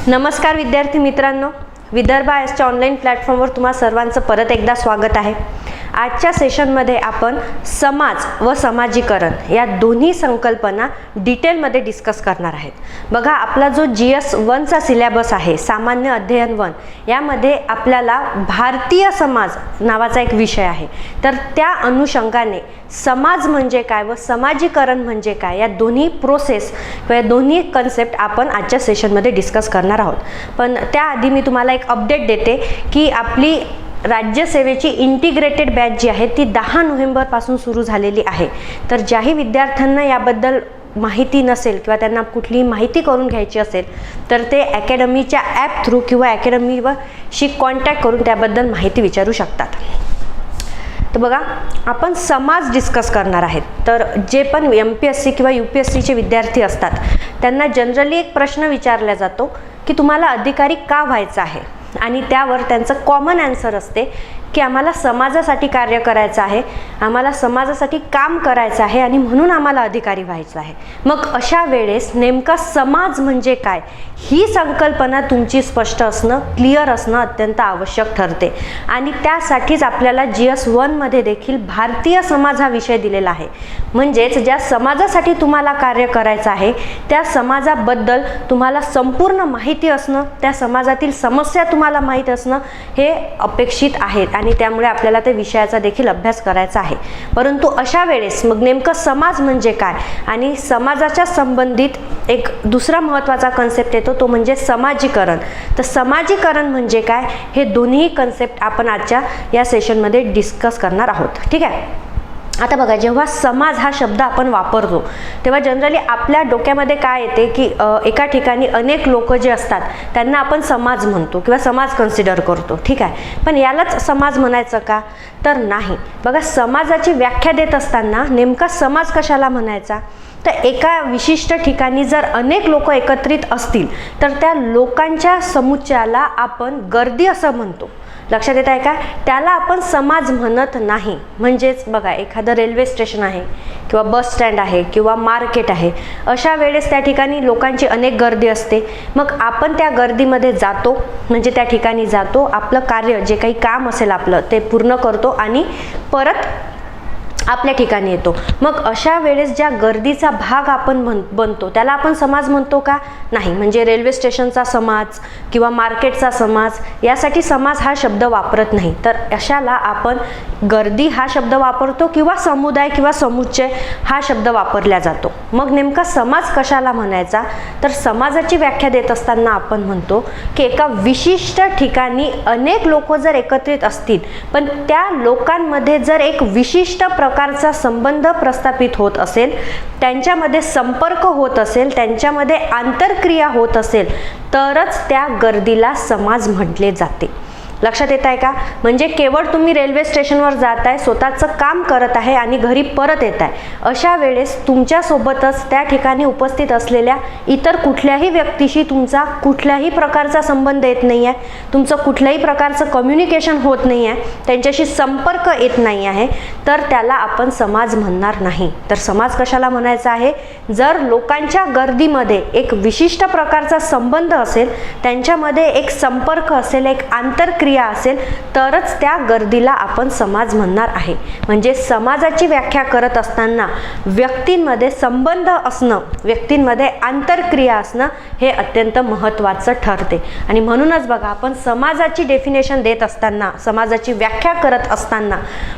नमस्कार विद्यार्थी मित्रांनो, विदर्भ आयसच्या ऑनलाईन प्लॅटफॉर्मवर तुम्हा सर्वांचं परत एकदा स्वागत आहे। आजच्या सेशनमध्ये आपण समाज व समाजीकरण या दोन्ही संकल्पना डिटेलमध्ये डिस्कस करणार आहेत। बघा, आपला जो GS1 चा सिलेबस आहे, सामान्य अध्ययन 1, यामध्ये आपल्याला भारतीय समाज नावाचा एक विषय आहे। तर त्या अनुषंगाने समाज म्हणजे काय व समाजीकरण म्हणजे काय या दोन्ही प्रोसेस व दोन्ही कन्सेप्ट आपण आजच्या सेशनमध्ये डिस्कस करणार आहोत। पण त्याआधी मी तुम्हाला एक अपडेट देते की आपली राज्यसेवेची इंटिग्रेटेड बॅच जी आहे ती 10 नोव्हेंबरपासून सुरू झालेली आहे। तर ज्याही विद्यार्थ्यांना याबद्दल माहिती नसेल किंवा त्यांना कुठली माहिती करून घ्यायची असेल तर ते अकॅडमीच्या ॲप थ्रू किंवा अकॅडमीशी कॉन्टॅक्ट करून त्याबद्दल माहिती विचारू शकतात। तर बघा, आपण समाज डिस्कस करणार आहेत। तर जे पण MPSC किंवा UPSCचे विद्यार्थी असतात त्यांना जनरली एक प्रश्न विचारला जातो की तुम्हाला अधिकारी का व्हायचं आहे, आणि त्यावर त्यांचं कॉमन आन्सर असते की आम्हाला समाजासाठी कार्य करायचं आहे, आम्हाला समाजासाठी काम करायचं आहे आणि म्हणून आम्हाला अधिकारी व्हायचं आहे। मग अशा वेळेस नेमका समाज म्हणजे काय ही संकल्पना तुमची स्पष्ट असणं, क्लिअर असणं अत्यंत आवश्यक ठरते। आणि त्यासाठीच आपल्याला GS1 मध्ये देखील भारतीय समाज हा विषय दिलेला आहे। म्हणजेच ज्या समाजासाठी तुम्हाला कार्य करायचं आहे त्या समाजाबद्दल तुम्हाला संपूर्ण माहिती असणं, त्या समाजातील समस्या तुम्हाला माहीत असणं हे अपेक्षित आहे आणि त्यामुळे आपल्याला त्या विषयाचा देखील अभ्यास करायचा आहे। परंतु अशा वेळेस मग नेमकं समाज म्हणजे काय आणि समाजाच्या संबंधित एक दुसरा महत्त्वाचा कन्सेप्ट येतो, तो म्हणजे समाजीकरण। तर समाजीकरण म्हणजे काय हे दोन्ही कन्सेप्ट आपण आजच्या या सेशनमध्ये डिस्कस करणार आहोत। ठीक आहे। आता बघा, जेव्हा समाज हा शब्द आपण वापरतो तेव्हा जनरली आपल्या डोक्यामध्ये काय येते की एका ठिकाणी अनेक लोक जे असतात त्यांना आपण समाज म्हणतो किंवा समाज कन्सिडर करतो। ठीक आहे, पण यालाच समाज म्हणायचं का? तर नाही। बघा, समाजाची व्याख्या देत असताना नेमका समाज कशाला म्हणायचा? तर एका विशिष्ट ठिकाणी जर अनेक लोक एकत्रित असतील तर त्या लोकांच्या समुच्चयाला आपण गर्दी असं म्हणतो। लक्षात येत आहे का? त्याला आपण समाज म्हणत नाही। म्हणजेच बघा, एखादं रेल्वे स्टेशन आहे किंवा बस स्टँड आहे किंवा मार्केट आहे, अशा वेळेस त्या ठिकाणी लोकांची अनेक गर्दी असते। मग आपण त्या गर्दीमध्ये जातो, म्हणजे त्या ठिकाणी जातो, आपलं कार्य जे काही काम असेल आपलं ते पूर्ण करतो आणि परत आपल्या ठिकाणी येतो। मग अशा वेळेस ज्या गर्दीचा भाग आपण बनतो त्याला आपण समाज म्हणतो का? नाही। म्हणजे रेल्वे स्टेशनचा समाज किंवा मार्केटचा समाज यासाठी समाज हा शब्द वापरत नाही। तर अशाला आपण गर्दी हा शब्द वापरतो किंवा समुदाय किंवा समुच्चय हा शब्द वापरला जातो। मग नेमका समाज कशाला म्हणायचा? तर समाजाची व्याख्या देत असताना आपण म्हणतो की एका विशिष्ट ठिकाणी अनेक लोक जर एकत्रित असतील पण त्या लोकांमध्ये जर एक विशिष्ट प्रकारचा संबंध प्रस्थापित होत असेल, त्यांच्यामध्ये संपर्क होत असेल, त्यांच्यामध्ये आंतरक्रिया होत असेल तरच त्या गर्दीला समाज म्हटले जाते। लक्षात येत आहे का? म्हणजे केवळ तुम्ही रेल्वे स्टेशनवर जात आहे, स्वतःचं काम करत आहे आणि घरी परत येत आहे, अशा वेळेस तुमच्यासोबतच त्या ठिकाणी उपस्थित असलेल्या इतर कुठल्याही व्यक्तीशी तुमचा कुठल्याही प्रकारचा संबंध येत नाही आहे, तुमचं कुठल्याही प्रकारचं कम्युनिकेशन होत नाही आहे, त्यांच्याशी संपर्क येत नाही आहे, तर त्याला आपण समाज म्हणणार नाही। तर समाज कशाला म्हणायचा आहे? जर लोकांच्या गर्दीमध्ये एक विशिष्ट प्रकारचा संबंध असेल, त्यांच्यामध्ये एक संपर्क असेल, एक आंतरक्रिया असेल तरच त्या गर्दीला आपण समाज म्हणणार आहे। म्हणजे समाजाची व्याख्या करत असताना व्यक्तींमध्ये संबंध असणं, व्यक्तींमध्ये आंतरक्रिया असणं हे अत्यंत महत्त्वाचं ठरते। आणि म्हणूनच बघा, आपण समाजाची डेफिनेशन देत असताना, समाजाची व्याख्या करत असताना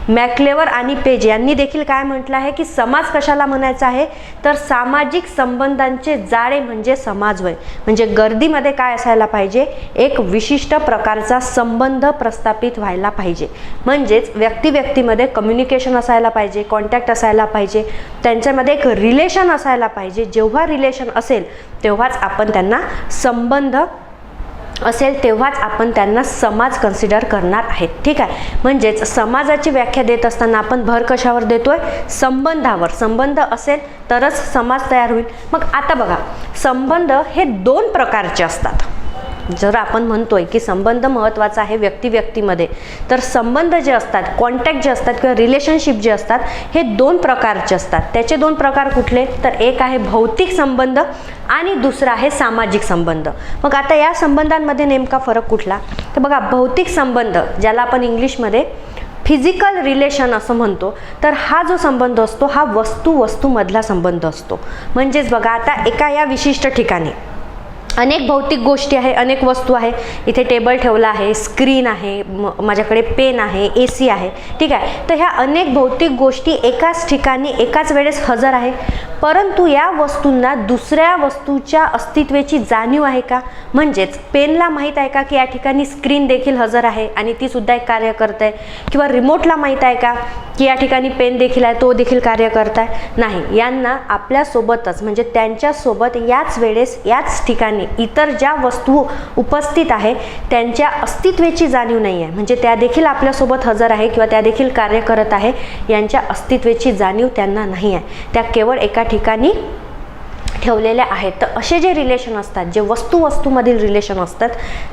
मॅक्लेवर आणि पेज यांनी देखील काय म्हटलं आहे की समाज कशाला म्हणायचा आहे? तर सामाजिक संबंधांचे जाळे म्हणजे समाज होय। म्हणजे गर्दीमध्ये काय असायला पाहिजे? एक विशिष्ट प्रकारचा संबंध प्रस्थापित व्हायला पाहिजे। म्हणजेच व्यक्ती व्यक्तीमध्ये कम्युनिकेशन असायला पाहिजे, कॉन्टॅक्ट असायला पाहिजे, त्यांच्यामध्ये एक रिलेशन असायला पाहिजे। जेव्हा रिलेशन असेल तेव्हाच आपण त्यांना संबंध असेल, तेव्हाच आपण त्यांना समाज कन्सिडर करणार आहेत। ठीक आहे। म्हणजेच समाजाची व्याख्या देत असताना आपण भर कशावर देतोय? संबंधावर। संबंध असेल तरच समाज तयार होईल। मग आता बघा, संबंध हे 2 प्रकारचे असतात। जर आपण म्हणतोय की संबंध महत्त्वाचा आहे व्यक्ती व्यक्तीमध्ये, तर संबंध जे असतात, कॉन्टॅक्ट जे असतात किंवा रिलेशनशिप जे असतात हे 2 प्रकारचे असतात. त्याचे 2 प्रकार कुठले, तर एक आहे भौतिक संबंध आणि दुसरा आहे सामाजिक संबंध. मग आता या संबंधांमध्ये नेमका फरक कुठला, तर बघा भौतिक संबंध ज्याला आपण इंग्लिशमध्ये फिजिकल रिलेशन असं म्हणतो, तर हा जो संबंध असतो हा वस्तूमधला संबंध असतो. म्हणजेच बघा आता एका या विशिष्ट ठिकाणी अनेक भौतिक गोष्टी आहे, अनेक वस्तू आहे. इथे टेबल ठेवला आहे, स्क्रीन आहे, माझ्याकडे पेन आहे, AC आहे, ठीक आहे. तर ह्या अनेक भौतिक गोष्टी एकाच ठिकाणी एकाच वेळेस हजर आहे, परंतु या वस्तूंना दुसऱ्या वस्तूच्या अस्तित्वाची जाणीव आहे का? म्हणजेच पेनला माहीत आहे का की या ठिकाणी स्क्रीन देखील हजर आहे आणि ती सुद्धा एक कार्य करत आहे, किंवा रिमोटला माहीत आहे का की या ठिकाणी पेन देखील आहे, तो देखील कार्य करत आहे? नाही. यांना आपल्यासोबतच म्हणजे त्यांच्यासोबत याच वेळेस याच ठिकाणी इतर ज्या वस्तू उपस्थित आहे त्यांच्या अस्तित्वाची जाणीव नाही आहे. म्हणजे त्या देखील आपल्यासोबत हजर आहे किंवा त्या देखील कार्य करत आहे, यांच्या अस्तित्वाची जाणीव त्यांना नाही आहे. त्या केवळ एका ठिकाणी ठेवलेल्या आहेत. तर असे जे रिलेशन असतात, जे वस्तूमधील रिलेशन असतात,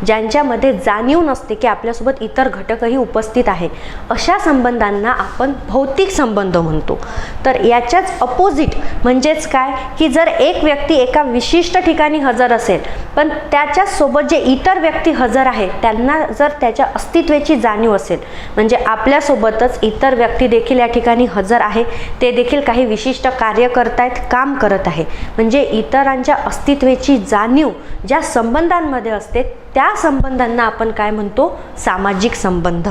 ज्यांच्यामध्ये जाणीव नसते की आपल्यासोबत इतर घटकही उपस्थित आहे, अशा संबंधांना आपण भौतिक संबंध म्हणतो. तर याच्याच अपोजिट म्हणजेच काय की जर एक व्यक्ती एका विशिष्ट ठिकाणी हजर असेल पण त्याच्यासोबत जे इतर व्यक्ती हजर आहे त्यांना जर त्याच्या अस्तित्वाची जाणीव असेल, म्हणजे आपल्यासोबतच इतर व्यक्ती देखील या ठिकाणी हजर आहे, ते देखील काही विशिष्ट कार्य करतायत, काम करत आहे, म्हणजे इतरांच्या अस्तित्वाची जाणीव ज्या संबंधांमध्ये असते त्या संबंधांना आपण काय म्हणतो, सामाजिक संबंध.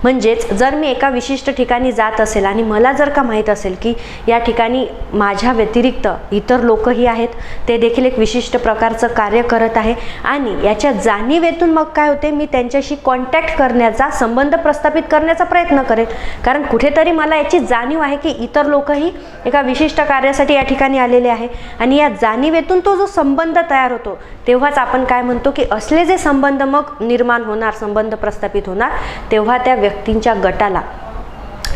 म्हणजेच जर मी एका विशिष्ट ठिकाणी जात असेल आणि मला जर का माहीत असेल की या ठिकाणी माझ्या व्यतिरिक्त इतर लोकही आहेत, ते देखील एक विशिष्ट प्रकारचं कार्य करत आहे, आणि याच्या जाणीवेतून मग काय होते, मी त्यांच्याशी कॉन्टॅक्ट करण्याचा, संबंध प्रस्थापित करण्याचा प्रयत्न करेल. कारण कुठेतरी मला याची जाणीव आहे की इतर लोकही एका विशिष्ट कार्यासाठी या ठिकाणी आलेले आहे, आणि या जाणीवेतून तो जो संबंध तयार होतो तेव्हाच आपण काय म्हणतो की असले जे संबंध मग निर्माण होणार, संबंध प्रस्थापित होणार, तेव्हा त्या व्यक्तींच्या गटाला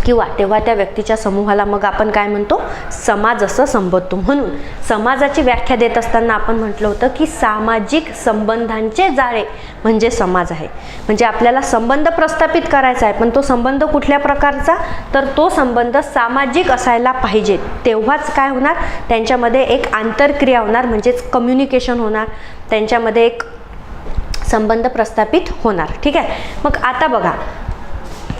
किंवा तेव्हा त्या व्यक्तीच्या समूहाला मग आपण काय म्हणतो, समाज असं संबोधतो. म्हणून समाजाची व्याख्या देत असताना आपण म्हटलं होतं की सामाजिक संबंधांचे जाळे म्हणजे समाज आहे. म्हणजे आपल्याला संबंध प्रस्थापित करायचा आहे, पण तो संबंध कुठल्या प्रकारचा, तर तो संबंध सामाजिक असायला पाहिजे. तेव्हाच काय होणार, त्यांच्यामध्ये एक आंतरक्रिया होणार, म्हणजेच कम्युनिकेशन होणार, त्यांच्यामध्ये एक संबंध प्रस्थापित होणार. ठीक आहे. मग आता बघा,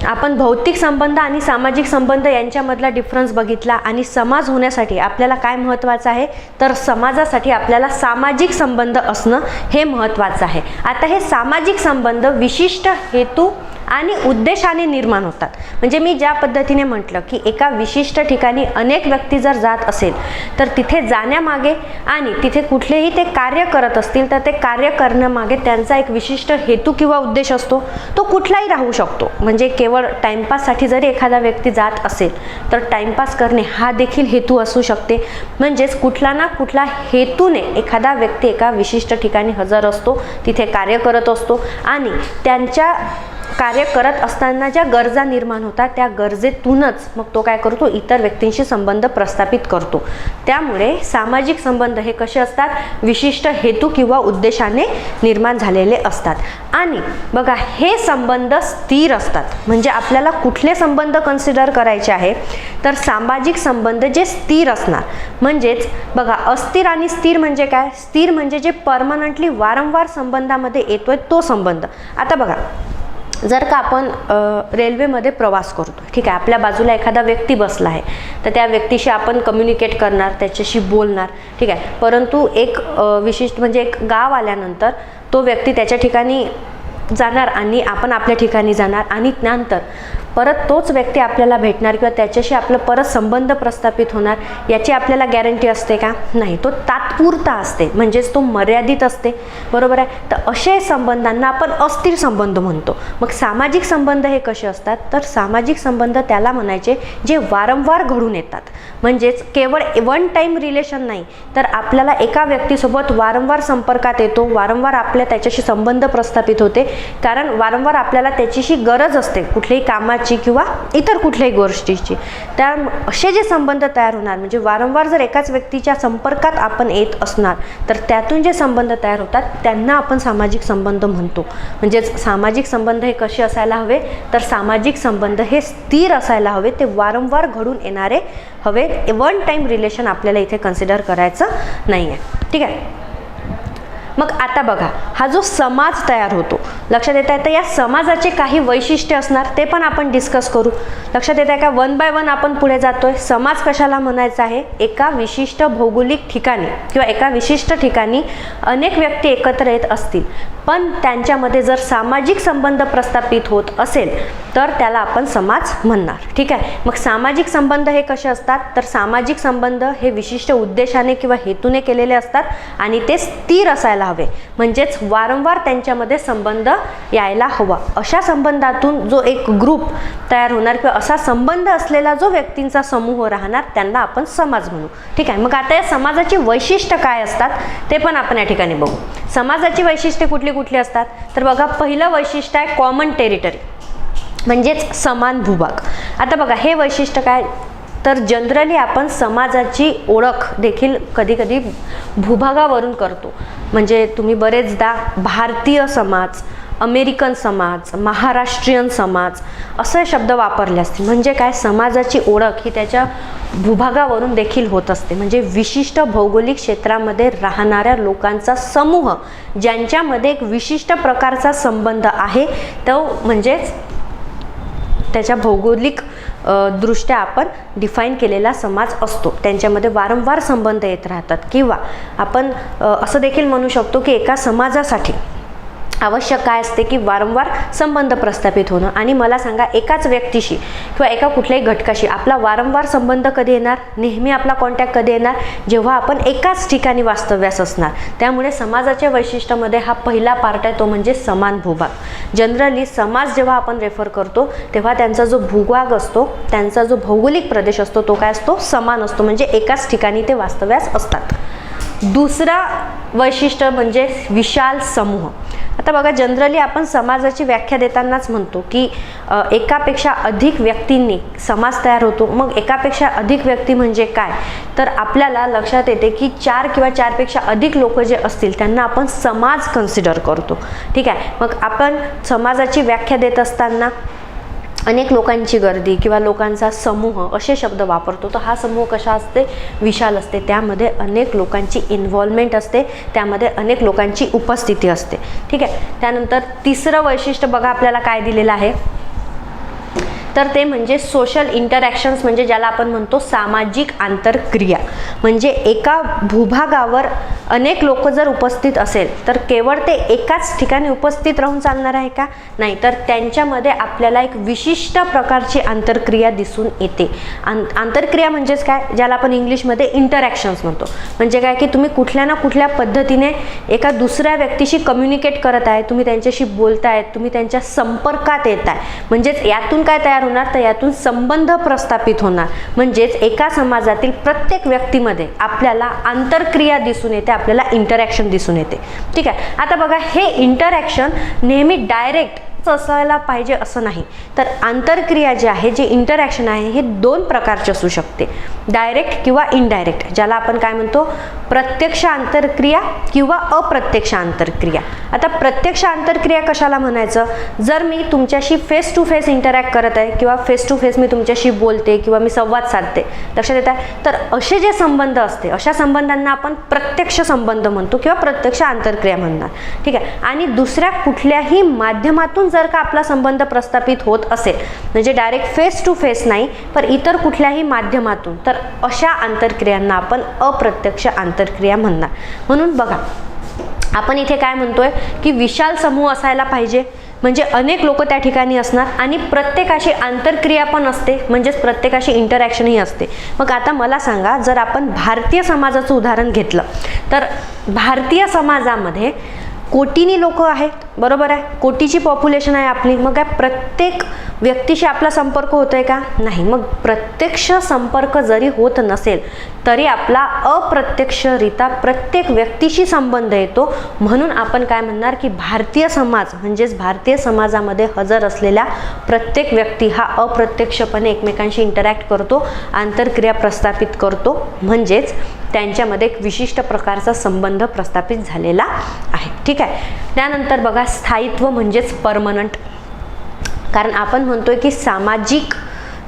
आपण भौतिक संबंध आणि सामाजिक संबंध यांच्यामधला डिफरन्स बघितला, आणि समाज होण्यासाठी आपल्याला काय महत्त्वाचं आहे, तर समाजासाठी आपल्याला सामाजिक संबंध असणं हे महत्त्वाचं आहे. आता हे सामाजिक संबंध विशिष्ट हेतू आणि उद्देशाने निर्माण होतात. म्हणजे मी ज्या पद्धतीने म्हटलं की एका विशिष्ट ठिकाणी अनेक व्यक्ती जर जात असेल तर तिथे जाण्यामागे आणि तिथे कुठलेही ते कार्य करत असतील तर ते कार्य करण्यामागे त्यांचा एक विशिष्ट हेतू किंवा उद्देश असतो. तो कुठलाही राहू शकतो. म्हणजे केवळ टाइमपाससाठी जरी एखादा व्यक्ती जात असेल तर टाइमपास करणे हा देखील हेतू असू शकते. म्हणजेच कुठला ना कुठला हेतूने एखादा व्यक्ती एका विशिष्ट ठिकाणी हजर असतो, तिथे कार्य करत असतो, आणि त्यांच्या कार्य करत असताना ज्या गरजा निर्माण होतात त्या गरजेतूनच मग तो काय करतो, इतर व्यक्तींशी संबंध प्रस्थापित करतो. त्यामुळे सामाजिक संबंध हे कसे असतात, विशिष्ट हेतू किंवा उद्देशाने निर्माण झालेले असतात. आणि बघा, हे संबंध स्थिर असतात. म्हणजे आपल्याला कुठले संबंध कन्सिडर करायचे आहे, तर सामाजिक संबंध जे स्थिर असणार. म्हणजेच बघा, अस्थिर आणि स्थिर म्हणजे काय, स्थिर म्हणजे जे परमनंटली वारंवार संबंधामध्ये येतोय तो संबंध. आता बघा, जर का आपण रेल्वेमध्ये प्रवास करतो, ठीक आहे, आपल्या बाजूला एखादा व्यक्ती बसला आहे, तर त्या व्यक्तीशी आपण कम्युनिकेट करणार, त्याच्याशी बोलणार, ठीक आहे. परंतु एक विशिष्ट म्हणजे एक गाव आल्यानंतर तो व्यक्ती त्याच्या ठिकाणी जाणार आणि आपण आपल्या ठिकाणी जाणार, आणि त्यानंतर परत तोच व्यक्ती आपल्याला भेटणार किंवा त्याच्याशी आपलं परत संबंध प्रस्थापित होणार, याची आपल्याला गॅरंटी असते का, नाही. तो तात्पुरता असते, म्हणजेच तो मर्यादित असते, बरोबर आहे. तर असे संबंधांना आपण अस्थिर संबंध म्हणतो. मग सामाजिक संबंध हे कसे असतात, तर सामाजिक संबंध त्याला म्हणायचे जे वारंवार घडून येतात. म्हणजेच केवळ वन टाइम रिलेशन नाही, तर आपल्याला एका व्यक्तीसोबत वारंवार संपर्कात येतो, वारंवार आपल्या त्याच्याशी संबंध प्रस्थापित होते, कारण वारंवार आपल्याला त्याच्याशी गरज असते कुठल्याही कामाची कामाची किंवा इतर कुठल्याही गोष्टीची, त्या असे जे संबंध तयार होणार, म्हणजे वारंवार जर एकाच व्यक्तीच्या संपर्कात आपण येत असणार तर त्यातून जे संबंध तयार होतात त्यांना आपण सामाजिक संबंध म्हणतो. म्हणजेच सामाजिक संबंध हे कसे असायला हवे, तर सामाजिक संबंध हे स्थिर असायला हवे, ते वारंवार घडून येणारे हवे. वन टाइम रिलेशन आपल्याला इथे कन्सिडर करायचं नाही आहे. ठीक आहे. मग आता बघा, हा जो समाज तयार होतो, लक्षात येत आहे, तर या समाजाचे काही वैशिष्ट्य असणार, ते पण आपण डिस्कस करू. लक्षात येत आहे का? वन बाय वन आपण पुढे जातोय. समाज कशाला म्हणायचा आहे? एका विशिष्ट भौगोलिक ठिकाणी किंवा एका विशिष्ट ठिकाणी अनेक व्यक्ती एकत्र येत असतील, पण त्यांच्यामध्ये जर सामाजिक संबंध प्रस्थापित होत असेल तर त्याला आपण समाज म्हणणार. ठीक आहे. मग सामाजिक संबंध हे कसे असतात, तर सामाजिक संबंध हे विशिष्ट उद्देशाने किंवा हेतूने केलेले असतात आणि ते स्थिर असायला हवे, म्हणजेच वारंवार त्यांच्यामध्ये संबंध यायला हवा. अशा संबंधातून जो एक ग्रुप तयार होणार किंवा असा संबंध असलेला जो व्यक्तींचा समूह राहणार त्यांना आपण समाज म्हणू. ठीक आहे. मग आता या समाजाची वैशिष्ट्य काय असतात ते पण आपण या ठिकाणी बघू. समाजाची वैशिष्ट्ये कुठली कुठली असतात, तर बघा, पहिलं वैशिष्ट्य आहे कॉमन टेरिटरी, म्हणजेच समान भूभाग. आता बघा, हे वैशिष्ट्य काय, तर जनरली आपण समाजाची ओळख देखील कधी कधी भूभागावरून करतो. म्हणजे तुम्ही बरेचदा भारतीय समाज, अमेरिकन समाज, महाराष्ट्रीयन समाज असे शब्द वापरले असतील. म्हणजे काय, समाजाची ओळख ही त्याच्या भूभागावरून देखील होत असते. म्हणजे विशिष्ट भौगोलिक क्षेत्रामध्ये राहणाऱ्या लोकांचा समूह ज्यांच्यामध्ये एक विशिष्ट प्रकारचा संबंध आहे, तो म्हणजेच त्याच्या भौगोलिक दृष्ट्या आपण डिफाईन केलेला समाज असतो. त्यांच्यामध्ये वारंवार संबंध येत राहतात. किंवा आपण असं देखील म्हणू शकतो की एका समाजासाठी आवश्यक काय असते की वारंवार संबंध प्रस्थापित होणं. आणि मला सांगा, एकाच व्यक्तीशी किंवा एका कुठल्याही घटकाशी आपला वारंवार संबंध कधी येणार, नेहमी आपला कॉन्टॅक्ट कधी येणार, जेव्हा आपण एकाच ठिकाणी वास्तव्यास असणार. त्यामुळे समाजाच्या वैशिष्ट्यामध्ये हा पहिला पार्ट आहे, तो म्हणजे समान भूभाग. जनरली समाज जेव्हा आपण रेफर करतो तेव्हा त्यांचा जो भूभाग असतो, त्यांचा जो भौगोलिक प्रदेश असतो, तो काय असतो, समान असतो, म्हणजे एकाच ठिकाणी ते वास्तव्यास असतात. दुसरा वैशिष्ट्य म्हणजे विशाल समूह. आता बघा, जनरली आपण समाजाची व्याख्या देतानाच म्हणतो की एकापेक्षा अधिक व्यक्तींनी समाज तयार होतो. मग एकापेक्षा अधिक व्यक्ती म्हणजे काय, तर आपल्याला लक्षात येते की 4 किंवा 4पेक्षा अधिक लोक जे असतील त्यांना आपण समाज कन्सिडर करतो. ठीक आहे. मग आपण समाजाची व्याख्या देत असताना अनेक लोकांची गर्दी किंवा लोकांचा समूह असे शब्द वापरतो. तर हा समूह कशा असते, विशाल असते, त्यामध्ये अनेक लोकांची इन्व्हॉल्वमेंट असते, त्यामध्ये अनेक लोकांची उपस्थिती असते. ठीक आहे. त्यानंतर तिसरं वैशिष्ट्य बघा आपल्याला काय दिलेलं आहे, तर ते म्हणजे सोशल इंटरॅक्शन्स, म्हणजे ज्याला आपण म्हणतो सामाजिक आंतरक्रिया. म्हणजे एका भूभागावर अनेक लोक जर उपस्थित असेल तर केवळ ते एकाच ठिकाणी उपस्थित राहून चालणार आहे का, नाही, तर त्यांच्यामध्ये आपल्याला एक विशिष्ट प्रकारची आंतरक्रिया दिसून येते. आंतरक्रिया म्हणजेच काय, ज्याला आपण इंग्लिशमध्ये इंटरॅक्शन्स म्हणतो. म्हणजे काय की तुम्ही कुठल्या ना कुठल्या पद्धतीने एका दुसऱ्या व्यक्तीशी कम्युनिकेट करत आहे, तुम्ही त्यांच्याशी बोलतायत, तुम्ही त्यांच्या संपर्कात येत आहे. म्हणजेच यातून काय तयार होणार, तर यातून संबंध प्रस्थापित होणार. म्हणजेच एका समाजातील प्रत्येक व्यक्तीमध्ये आपल्याला आंतरक्रिया दिसून येते, आपल्याला इंटरॅक्शन दिसून येते. ठीक आहे. आता बघा, हे इंटरॅक्शन नेहमी डायरेक्ट असायला पाहिजे असं नाही, तर आंतरक्रिया जे आहे, जे इंटरॅक्शन आहे, हे 2 प्रकारचे असू शकते, डायरेक्ट किंवा इनडायरेक्ट, ज्याला आपण काय म्हणतो, प्रत्यक्ष आंतरक्रिया किंवा अप्रत्यक्ष आंतरक्रिया. आता प्रत्यक्ष आंतरक्रिया कशाला म्हणायचं, जर मी तुमच्याशी फेस टू फेस इंटरॅक्ट करत आहे किंवा फेस टू फेस मी तुमच्याशी बोलते किंवा मी संवाद साधते, लक्षात येत आहे, तर असे जे संबंध असते अशा संबंधांना आपण प्रत्यक्ष संबंध म्हणतो किंवा प्रत्यक्ष आंतरक्रिया म्हणणार. ठीक आहे. आणि दुसऱ्या कुठल्याही माध्यमातून जर का आपला संबंध प्रस्थापित होत असेल, म्हणजे डायरेक्ट फेस टू फेस नाही, पण इतर कुठल्याही माध्यमातून, तर अशा आंतरक्रियांना आपण अप्रत्यक्ष आंतरक्रिया म्हणणार. म्हणून बघा, आपण इथे काय म्हणतोय की विशाल समूह असायला पाहिजे, म्हणजे अनेक लोक त्या ठिकाणी असणार आणि प्रत्येकाशी आंतरक्रिया पण असते, म्हणजेच प्रत्येकाशी इंटरॅक्शनही असते. मग आता मला सांगा, जर आपण भारतीय समाजाचं उदाहरण घेतलं तर भारतीय समाजामध्ये कोटीनी लोक आहेत, बरोबर आहे, कोटीची पॉप्युलेशन आहे आपली. मग काय प्रत्येक व्यक्तीशी आपला संपर्क होतोय का? नाही. मग प्रत्यक्ष संपर्क जरी होत नसेल तरी आपला अप्रत्यक्षरित्या प्रत्येक व्यक्तीशी संबंध येतो. म्हणून आपण काय म्हणणार की भारतीय समाज म्हणजेच भारतीय समाजामध्ये हजर असलेल्या प्रत्येक व्यक्ती हा अप्रत्यक्षपणे एकमेकांशी इंटरॅक्ट करतो, आंतरक्रिया प्रस्थापित करतो, म्हणजेच त्यांच्यामध्ये एक विशिष्ट प्रकारचा संबंध प्रस्थापित झालेला आहे. ठीक आहे. त्यानंतर बघा स्थायित्व म्हणजेच परमनंट. कारण आपण म्हणतोय की सामाजिक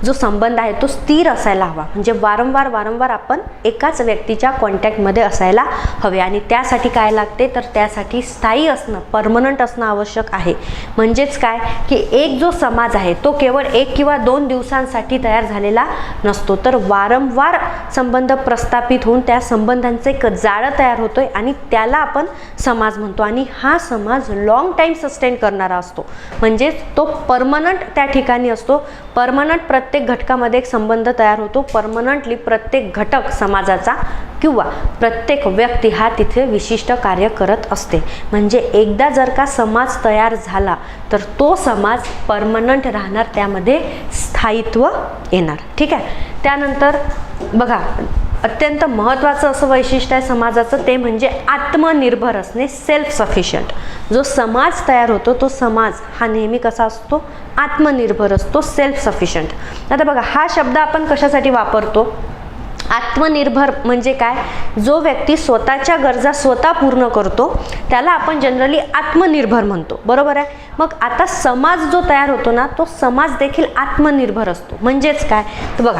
जो संबंध आहे तो स्थिर असायला हवा, म्हणजे वारंवार आपण एकाच व्यक्तीच्या कॉन्टॅक्टमध्ये असायला हवे. आणि त्यासाठी काय लागते तर त्यासाठी स्थायी असणं, परमनंट असणं आवश्यक आहे. म्हणजेच काय की एक जो समाज आहे तो केवळ 1 किंवा 2 दिवसांसाठी तयार झालेला नसतो, तर वारंवार संबंध प्रस्थापित होऊन त्या संबंधांचं एक जाळं तयार होतोय आणि त्याला आपण समाज म्हणतो. आणि हा समाज लॉंग टाईम सस्टेन करणारा असतो, म्हणजेच तो परमनंट त्या ठिकाणी असतो. परमनंट प्रत्येक घटकामध्ये एक संबंध तयार होतो. परमनंटली प्रत्येक घटक समाजाचा किंवा प्रत्येक व्यक्ती हा तिथे विशिष्ट कार्य करत असते. म्हणजे एकदा जर का समाज तयार झाला तर तो समाज परमनंट राहणार, त्यामध्ये स्थायित्व येणार. ठीक आहे. त्यानंतर बघा अत्यंत महत्त्वाचं असं वैशिष्ट्य आहे समाजाचं, ते म्हणजे आत्मनिर्भर असणे, सेल्फ सफिशियंट. जो समाज तयार होतो तो समाज हा नेहमी कसा असतो? आत्मनिर्भर असतो, सेल्फ सफिशियंट. आता बघा हा शब्द आपण कशासाठी वापरतो? आत्मनिर्भर म्हणजे काय? जो व्यक्ती स्वतःच्या गरजा स्वतः पूर्ण करतो त्याला आपण जनरली आत्मनिर्भर म्हणतो, बरोबर आहे. मग आता समाज जो तयार होतो ना तो समाज देखील आत्मनिर्भर असतो. म्हणजेच काय तर बघा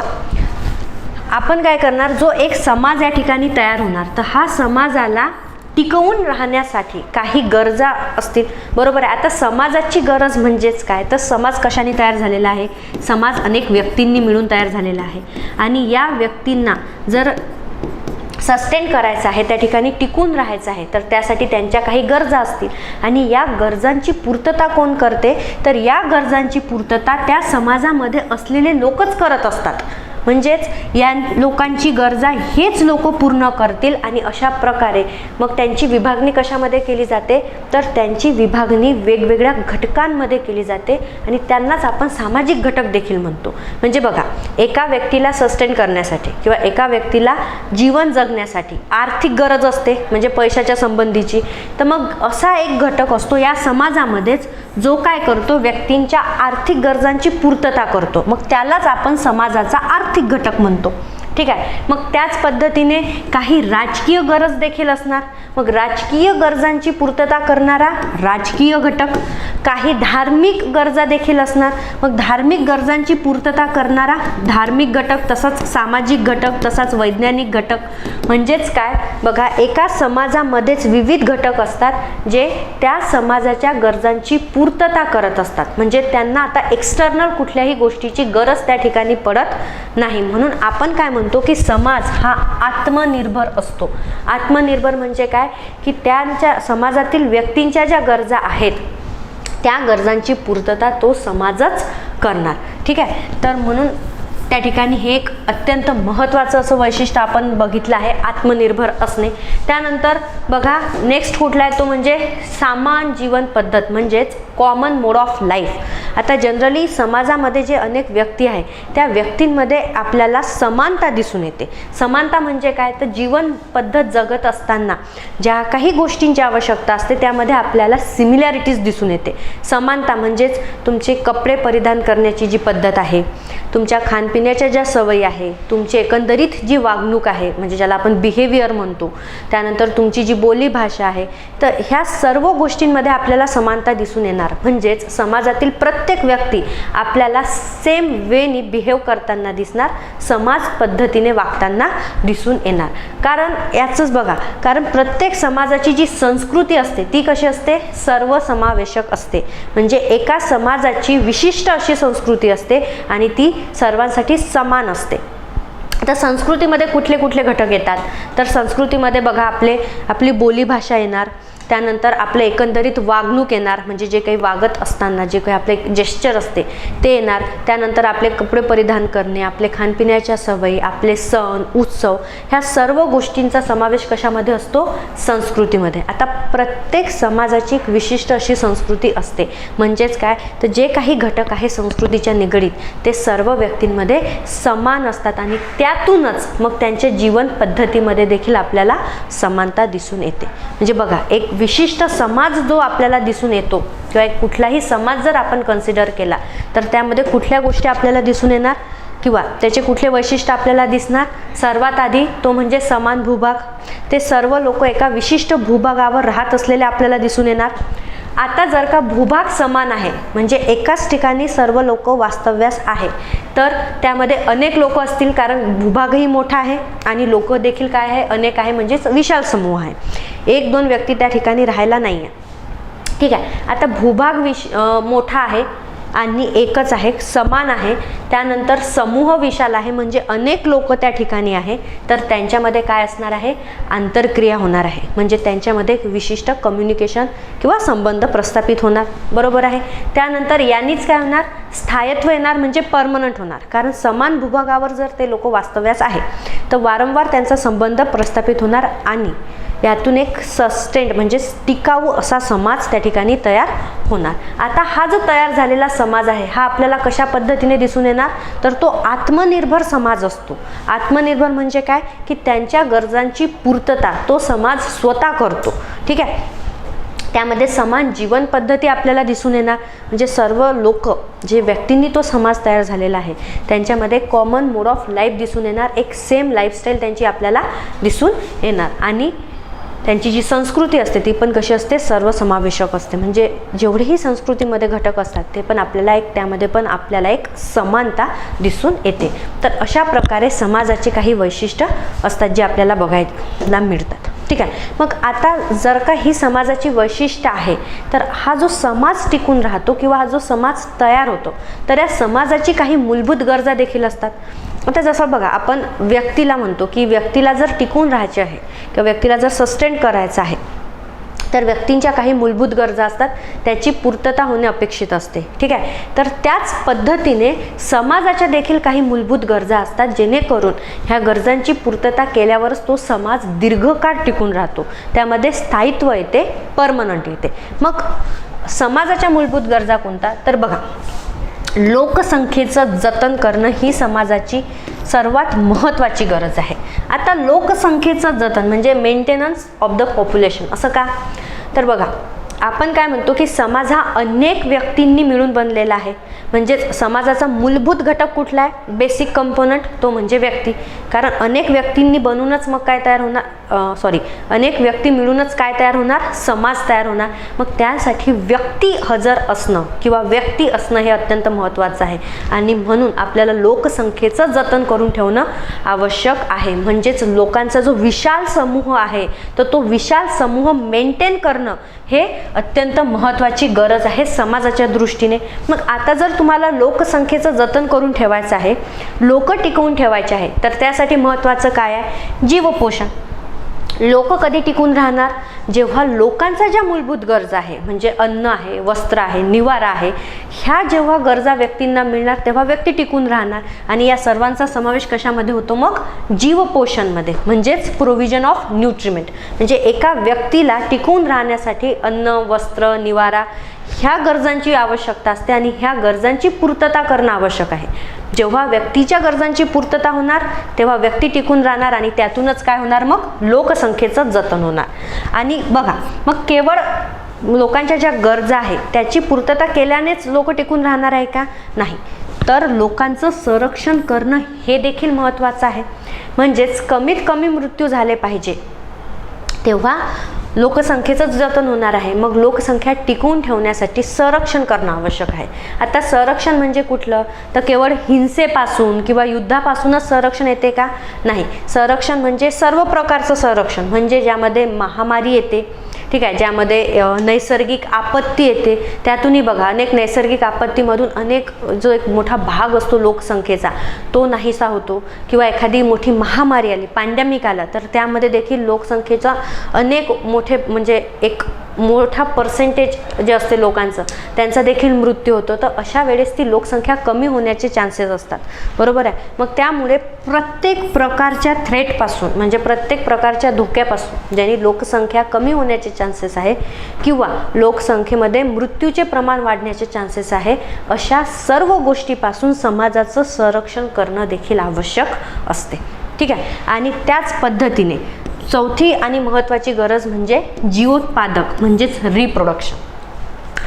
आपण काय करणार, जो एक समाज या ठिकाणी तयार होणार तर हा समाजाला टिकवून राहण्यासाठी काही गरजा असतील, बरोबर आहे. आता समाजाची गरज म्हणजेच काय तर समाज कशाने तयार झालेला आहे? समाज अनेक व्यक्तींनी मिळून तयार झालेला आहे आणि या व्यक्तींना जर सस्टेन करायचं आहे, त्या ठिकाणी टिकून राहायचं आहे, तर त्यासाठी त्यांच्या काही गरजा असतील आणि या गरजांची पूर्तता कोण करते तर या गरजांची पूर्तता त्या समाजामध्ये असलेले लोकच करत असतात. म्हणजेच या लोकांची गरजा हेच लोक पूर्ण करतील आणि अशा प्रकारे मग त्यांची विभागणी कशामध्ये केली जाते तर त्यांची विभागणी वेगवेगळ्या घटकांमध्ये केली जाते आणि त्यांनाच आपण सामाजिक घटक देखील म्हणतो. म्हणजे बघा एका व्यक्तीला सस्टेन करण्यासाठी किंवा एका व्यक्तीला जीवन जगण्यासाठी आर्थिक गरज असते, म्हणजे पैशाच्या संबंधीची, तर मग असा एक घटक असतो या समाजामध्येच जो काय करतो व्यक्तींच्या आर्थिक गरजांची पूर्तता करतो, मग त्यालाच आपण समाजाचा आर्थिक घटक म्हणतो. ठीक आहे. मग त्याच पद्धतीने काही राजकीय गरज देखील असणार, मग राजकीय गरजांची पूर्तता करणारा राजकीय घटक. काही धार्मिक गरजा देखील असणार, मग धार्मिक गरजांची पूर्तता करणारा धार्मिक घटक, तसाच सामाजिक घटक, तसाच वैज्ञानिक घटक. म्हणजेच काय बघा एका समाजामध्येच विविध घटक असतात जे त्या समाजाच्या गरजांची पूर्तता करत असतात. म्हणजे त्यांना आता एक्सटर्नल कुठल्याही गोष्टीची गरज त्या ठिकाणी पडत नाही. म्हणून आपण काय म्हणतो की समाज हा आत्मनिर्भर असतो. आत्मनिर्भर म्हणजे काय की त्यांच्या समाजातील व्यक्तींच्या ज्या गरजा आहेत त्या गरजांची पूर्तता तो समाजच करणार. ठीक आहे. तर म्हणून त्या ठिकाणी हे एक अत्यंत महत्त्वाचं असं वैशिष्ट्य आपण बघितलं आहे, आत्मनिर्भर असणे. त्यानंतर बघा नेक्स्ट कुठला आहे तो म्हणजे समान जीवन पद्धत, म्हणजेच कॉमन मोड ऑफ लाईफ. आता जनरली समाजामध्ये जे अनेक व्यक्ती आहे त्या व्यक्तींमध्ये आपल्याला समानता दिसून येते. समानता म्हणजे काय तर जीवन पद्धत जगत असताना ज्या काही गोष्टींची आवश्यकता असते त्यामध्ये आपल्याला सिमिलॅरिटीज दिसून येते. समानता म्हणजेच तुमचे कपडे परिधान करण्याची जी पद्धत आहे, तुमच्या खानपिण्याच्या ज्या सवयी आहे, तुमची एकंदरीत जी वागणूक आहे म्हणजे ज्याला आपण बिहेवियर म्हणतो, त्यानंतर तुमची जी बोली भाषा आहे, तर ह्या सर्व गोष्टींमध्ये आपल्याला समानता दिसून येणार. म्हणजेच समाजातील प्रत्येक व्यक्ती आपल्याला सेम वेनी बिहेव करताना दिसणार, समाज पद्धतीने वागताना दिसून येणार. कारण याचंच बघा, कारण प्रत्येक समाजाची जी संस्कृती असते ती कशी असते सर्वसमावेशक असते. म्हणजे एका समाजाची विशिष्ट अशी संस्कृती असते आणि ती सर्वांसाठी समान असते. तर संस्कृतीमध्ये कुठले कुठले घटक येतात तर संस्कृतीमध्ये बघा आपली बोलीभाषा येणार, त्यानंतर आपलं एकंदरीत वागणूक येणार, म्हणजे जे काही वागत असताना जे काही आपले जेस्चर असते ते येणार. त्यानंतर आपले कपडे परिधान करणे, आपले खाणपिण्याच्या सवयी, आपले सण उत्सव, ह्या सर्व गोष्टींचा समावेश कशामध्ये असतो? संस्कृतीमध्ये. आता प्रत्येक समाजाची एक विशिष्ट अशी संस्कृती असते. म्हणजेच काय, तर जे काही घटक आहे संस्कृतीच्या निगडीत ते सर्व व्यक्तींमध्ये समान असतात आणि त्यातूनच मग त्यांच्या जीवन पद्धतीमध्ये देखील आपल्याला समानता दिसून येते. म्हणजे बघा, एक विशिष्ट समाज जो आपल्याला दिसून येतो किंवा एक कुठलाही समाज जर आपण कन्सिडर केला तर त्यामध्ये कुठल्या गोष्टी आपल्याला दिसून येणार किंवा त्याचे कुठले वैशिष्ट्य आपल्याला दिसणार? सर्वात आधी तो म्हणजे समान भूभाग. ते सर्व लोक एका विशिष्ट भूभागावर राहत असलेले आपल्याला दिसून येणार. आता जर का भूभाग समान आहे, म्हणजे एकाच ठिकाणी सर्व लोक वास्तव्यास आहे, तर त्यामध्ये अनेक लोक असतील, कारण भूभागही मोठा आहे आणि लोक देखील काय आहे? अनेक आहे, म्हणजेच विशाल समूह आहे. एक दोन व्यक्ती त्या ठिकाणी राहायला नाही आहे. ठीक आहे. आता भूभाग मोठा आहे आणि एकच आहे, समान आहे. त्यानंतर समूह विशाल आहे, म्हणजे अनेक लोक त्या ठिकाणी आहे, तर त्यांच्यामध्ये काय असणार आहे? आंतरक्रिया होणार आहे. म्हणजे त्यांच्यामध्ये एक विशिष्ट कम्युनिकेशन किंवा संबंध प्रस्थापित होणार. बरोबर आहे. त्यानंतर यांनीच काय होणार? स्थायित्व येणार, म्हणजे परमनंट होणार. कारण समान भूभागावर जर ते लोक वास्तव्यास आहे तर वारंवार त्यांचा संबंध प्रस्थापित होणार आणि यातून एक सस्टेंड म्हणजे टिकाऊ असा समाज त्या ठिकाणी तयार होणार. आता हा जो तयार झालेला समाज आहे हा आपल्याला कशा पद्धतीने दिसून येणार? तर तो आत्मनिर्भर समाज असतो. आत्मनिर्भर म्हणजे काय? की त्यांच्या गरजांची पूर्तता तो समाज स्वतः करतो. ठीक आहे. त्यामध्ये समान जीवन पद्धती आपल्याला दिसून येणार, म्हणजे सर्व लोक जे व्यक्तींनी तो समाज तयार झालेला आहे त्यांच्यामध्ये कॉमन मोड ऑफ लाईफ दिसून येणार. एक सेम लाईफस्टाईल त्यांची आपल्याला दिसून येणार आणि त्यांची जी संस्कृती असते ती पण कशी असते? सर्वसमावेशक असते. म्हणजे जेवढेही संस्कृतीमध्ये घटक असतात ते पण आपल्याला त्यामध्ये पण आपल्याला एक समानता दिसून येते. तर अशा प्रकारे समाजाचे काही वैशिष्ट्य असतात जे आपल्याला बघायला मिळतात. ठीक आहे. मग आता जर का ही समाजाची वैशिष्ट्य आहे तर हा जो समाज टिकून राहतो किंवा हा जो समाज तयार होतो तर या समाजाची काही मूलभूत गरजा देखील असतात. आता जसं बघा, आपण व्यक्तीला म्हणतो की व्यक्तीला जर टिकून राहायचे आहे किंवा व्यक्तीला जर सस्टेन करायचं आहे तर व्यक्तींच्या काही मूलभूत गरजा असतात, त्याची पूर्तता होणे अपेक्षित असते. ठीक आहे. तर त्याच पद्धतीने समाजाच्या देखील काही मूलभूत गरजा असतात जेणेकरून ह्या गरजांची पूर्तता केल्यावरच तो समाज दीर्घकाळ टिकून राहतो. त्यामध्ये स्थायित्व येते, परमनंट येते. मग समाजाच्या मूलभूत गरजा कोणता? तर बघा, लोकसंख्येचं जतन करणं ही समाजाची सर्वात महत्त्वाची गरज आहे. आता लोकसंख्येचं जतन म्हणजे मेंटेनन्स ऑफ द पॉप्युलेशन. असं का? तर बघा, आपण काय म्हणतो की समाज हा अनेक व्यक्तींनी मिळून बनलेला आहे. म्हणजेच समाजाचा मूलभूत घटक कुठला आहे? बेसिक कंपोनंट, तो म्हणजे व्यक्ती. कारण अनेक व्यक्तींनी बनूनच मग काय तयार होणार? अनेक व्यक्ती मिळूनच काय तयार होणार? समाज तयार होणार. मग त्यासाठी व्यक्ती हजर असणं किंवा व्यक्ती असणं हे अत्यंत महत्त्वाचं आहे आणि म्हणून आपल्याला लोकसंख्येचं जतन करून ठेवणं आवश्यक आहे. म्हणजेच लोकांचा जो विशाल समूह आहे तर तो विशाल समूह मेंटेन करणं हे अत्यंत महत्त्वाची गरज आहे समाजाच्या दृष्टीने. मग आता जर तुम्हाला लोकसंख्येचं जतन करून ठेवायचं आहे, लोक टिकवून ठेवायचे आहे, तर त्यासाठी महत्त्वाचं काय आहे? जीवपोषण. लोक कधी टिकून राहणार? जेव्हा लोकांच्या ज्या मूलभूत गरजा आहे, म्हणजे अन्न आहे, वस्त्र आहे, निवारा आहे, ह्या जेव्हा गरजा व्यक्तींना मिळणार तेव्हा व्यक्ती टिकून राहणार. आणि या सर्वांचा समावेश कशामध्ये होतो? मग जीवपोषणमध्ये, म्हणजेच प्रोव्हिजन ऑफ न्यूट्रिमेंट. म्हणजे एका व्यक्तीला टिकून राहण्यासाठी अन्न, वस्त्र, निवारा ह्या गरजांची आवश्यकता असते आणि ह्या गरजांची पूर्तता करणं आवश्यक आहे. जेव्हा व्यक्तीच्या गरजांची पूर्तता होणार तेव्हा व्यक्ती टिकून राहणार आणि त्यातूनच काय होणार? मग लोकसंख्येचं जतन होणार. आणि बघा, मग केवळ लोकांच्या ज्या गरजा आहेत त्याची पूर्तता केल्यानेच लोक टिकून राहणार आहे का? नाही. तर लोकांचं संरक्षण करणं हे देखील महत्त्वाचं आहे. म्हणजेच कमीत कमी मृत्यू झाले पाहिजे तेव्हा लोकसंख्येचं जतन होणार आहे. मग लोकसंख्या टिकवून ठेवण्यासाठी संरक्षण करणं आवश्यक आहे. आता संरक्षण म्हणजे कुठलं? तर केवळ हिंसेपासून किंवा युद्धापासूनच संरक्षण येते का? नाही. संरक्षण म्हणजे सर्व प्रकारचं संरक्षण, म्हणजे ज्यामध्ये महामारी येते, ठीक आहे, ज्यामध्ये नैसर्गिक आपत्ती येते. त्यातूनही बघा अनेक नैसर्गिक आपत्तीमधून अनेक जो एक मोठा भाग असतो लोकसंख्येचा तो नाहीसा होतो. किंवा एखादी मोठी महामारी आली, पॅन्डेमिक आला, तर त्यामध्ये देखील लोकसंख्येचा अनेक मोठे म्हणजे एक मोठा पर्सेंटेज जे असते लोकांचं त्यांचा देखील मृत्यू होतो. तर अशा वेळेस ती लोकसंख्या कमी होण्याचे चान्सेस असतात, बरोबर आहे. मग त्यामुळे प्रत्येक प्रकारच्या थ्रेटपासून म्हणजे प्रत्येक प्रकारच्या धोक्यापासून ज्याने लोकसंख्या कमी होण्याचे चान्सेस आहे किंवा लोकसंख्येमध्ये मृत्यूचे प्रमाण वाढण्याचे चान्सेस आहे, अशा सर्व गोष्टीपासून समाजाचं संरक्षण करणं देखील आवश्यक असते. ठीक आहे. आणि त्याच पद्धतीने चौथी आणि महत्त्वाची गरज म्हणजे जीवोत्पादक म्हणजेच रिप्रोडक्शन.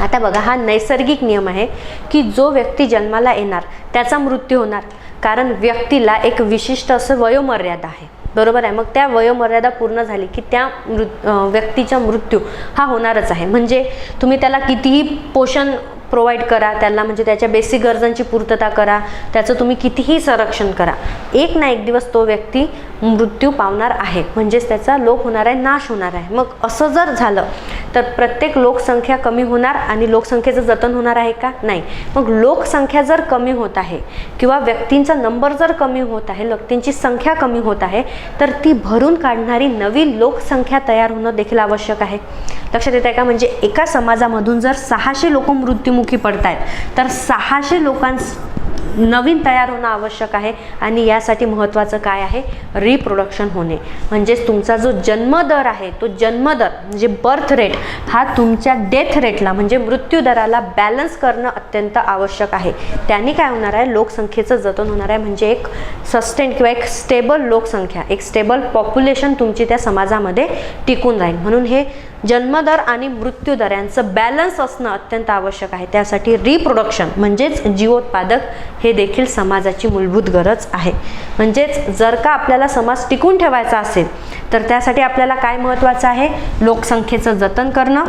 आता बघा, हा नैसर्गिक नियम आहे की जो व्यक्ती जन्माला येणार त्याचा मृत्यू होणार, कारण व्यक्तीला एक विशिष्ट असं वयोमर्यादा आहे, बरोबर आहे. मग त्या वयोमर्यादा पूर्ण झाली की त्या व्यक्तीचा मृत्यू हा होणारच आहे. म्हणजे तुम्ही त्याला कितीही पोषण प्रोव्हाइड करा, त्याला म्हणजे त्याच्या बेसिक गरजांची पूर्तता करा, त्याचं तुम्ही कितीही संरक्षण करा, एक ना एक दिवस तो व्यक्ती मृत्यू पावणार आहे, म्हणजेच त्याचा लोप होणार आहे, नाश होणार आहे. मग असं जर झालं तर प्रत्येक लोकसंख्या कमी होणार आणि लोकसंख्येचं जतन होणार आहे का? नाही. मग लोकसंख्या जर कमी होत आहे किंवा व्यक्तींचा नंबर जर कमी होत आहे, व्यक्तींची संख्या कमी होत आहे, तर ती भरून काढणारी नवी लोकसंख्या तयार होणं देखील आवश्यक आहे. लक्षात येत आहे का? म्हणजे एका समाजामधून जर 600 लोक मृत्युमुखी पडत आहेत तर 600 नवीन तयार होणं आवश्यक आहे. आणि यासाठी महत्त्वाचं काय आहे? रिप्रोडक्शन होणे. म्हणजेच तुमचा जो जन्मदर आहे तो जन्मदर म्हणजे बर्थ रेट हा तुमच्या डेथ रेटला म्हणजे मृत्यू दराला बॅलन्स करणं अत्यंत आवश्यक आहे. त्याने काय होणार आहे? लोकसंख्येचं जतन होणार आहे. म्हणजे एक सस्टेन किंवा एक स्टेबल लोकसंख्या, एक स्टेबल पॉप्युलेशन तुमची त्या समाजामध्ये टिकून राहील. म्हणून हे जन्मदर आणि मृत्यूदर यांचं बॅलन्स असणं अत्यंत आवश्यक आहे. त्यासाठी रिप्रोडक्शन म्हणजेच जीवोत्पादक हे देखील समाजाची मूलभूत गरज आहे. म्हणजेच जर का आपल्याला समाज टिकून ठेवायचा असेल तर त्यासाठी आपल्याला काय महत्त्वाचं आहे? लोकसंख्येचं जतन करणं.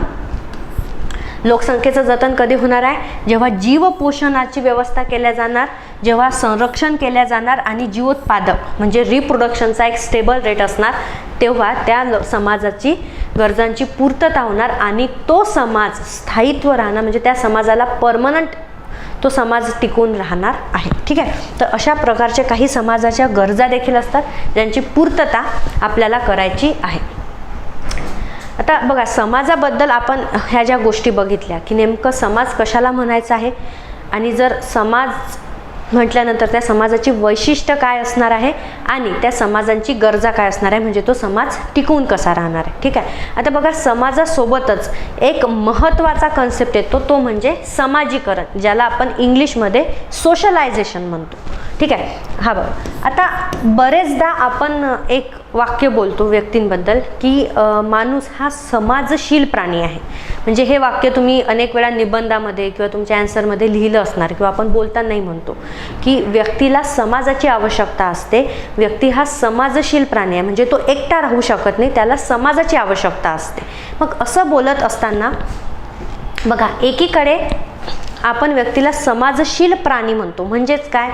लोकसंख्येचं जतन कधी होणार आहे? जेव्हा जीवपोषणाची व्यवस्था केल्या जाणार, जेव्हा संरक्षण केल्या जाणार आणि जीवोत्पादक म्हणजे रिप्रोडक्शनचा एक स्टेबल रेट असणार, तेव्हा त्या समाजाची गरजांची पूर्तता होणार आणि तो समाज स्थायित्व राहणार, म्हणजे त्या समाजाला परमनंट तो समाज टिकून राहणार आहे. ठीक आहे. तर अशा प्रकारच्या काही समाजाच्या गरजा देखील असतात ज्यांची पूर्तता आपल्याला करायची आहे. आता बघा, समाजाबद्दल आपण ह्या ज्या गोष्टी बघितल्या की नेमकं समाज कशाला म्हणायचं आहे आणि जर समाज म्हटल्यानंतर त्या समाजाची वैशिष्ट्य काय असणार आहे आणि त्या समाजांची गरजा काय असणार आहे, म्हणजे तो समाज टिकून कसा राहणार आहे. ठीक आहे. आता बघा, समाजासोबतच एक महत्त्वाचा कन्सेप्ट येतो तो म्हणजे समाजीकरण, ज्याला आपण इंग्लिशमध्ये सोशलायझेशन म्हणतो. ठीक आहे. हा बघा, आता बरेचदा आपण एक वाक्य बोलतो व्यक्तींबद्दल की माणूस हा समाजशील प्राणी आहे. म्हणजे हे वाक्य तुम्ही अनेक वेळा निबंधामध्ये किंवा तुमच्या ॲन्सरमध्ये लिहिलं असणार किंवा आपण बोलतानाही म्हणतो की व्यक्तीला समाजाची आवश्यकता असते. व्यक्ती हा समाजशील प्राणी आहे, म्हणजे तो एकटा राहू शकत नाही, त्याला समाजाची आवश्यकता असते. मग असं बोलत असताना बघा, एकीकडे आपण व्यक्तीला समाजशील प्राणी म्हणतो, म्हणजेच काय?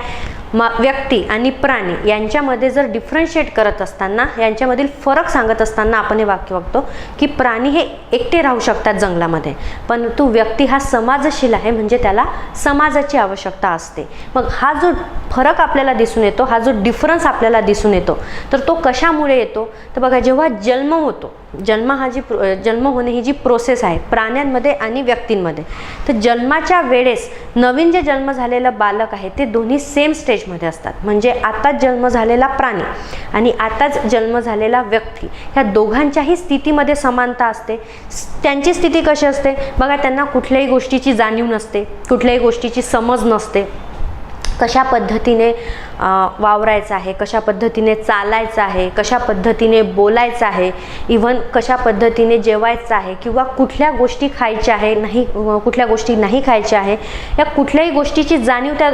व्यक्ती आणि प्राणी यांच्यामध्ये जर डिफरन्शिएट करत असताना, यांच्यामधील फरक सांगत असताना आपण हे वाक्य बघतो की प्राणी हे एकटे राहू शकतात जंगलामध्ये, परंतु व्यक्ती हा समाजशील आहे, म्हणजे त्याला समाजाची आवश्यकता असते. मग हा जो फरक आपल्याला दिसून येतो, हा जो डिफरन्स आपल्याला दिसून येतो, तर तो कशामुळे येतो? तर बघा, जेव्हा जन्म होतो, जन्म होणे ही जी प्रोसेस आहे प्राण्यांमध्ये आणि व्यक्तींमध्ये, तर जन्माच्या वेळेस नवीन जे जन्म झालेलं बालक आहे ते दोन्ही सेम स्टेजमध्ये असतात. म्हणजे आताच जन्म झालेला प्राणी आणि आताच जन्म झालेला व्यक्ती ह्या दोघांच्याही स्थितीमध्ये समानता असते. त्यांची स्थिती कशी असते? बघा, त्यांना कुठल्याही गोष्टीची जाणीव नसते, कुठल्याही गोष्टीची समज नसते. कशा पद्धतीने वावरायचं आहे, कशा पद्धतीने चालायचं आहे, कशा पद्धतीने बोलायचं आहे, इव्हन कशा पद्धतीने जेवायचं आहे किंवा कुठल्या गोष्टी खायच्या आहे, नाही कुठल्या गोष्टी नाही खायच्या आहे, या कुठल्याही गोष्टीची जाणीव त्या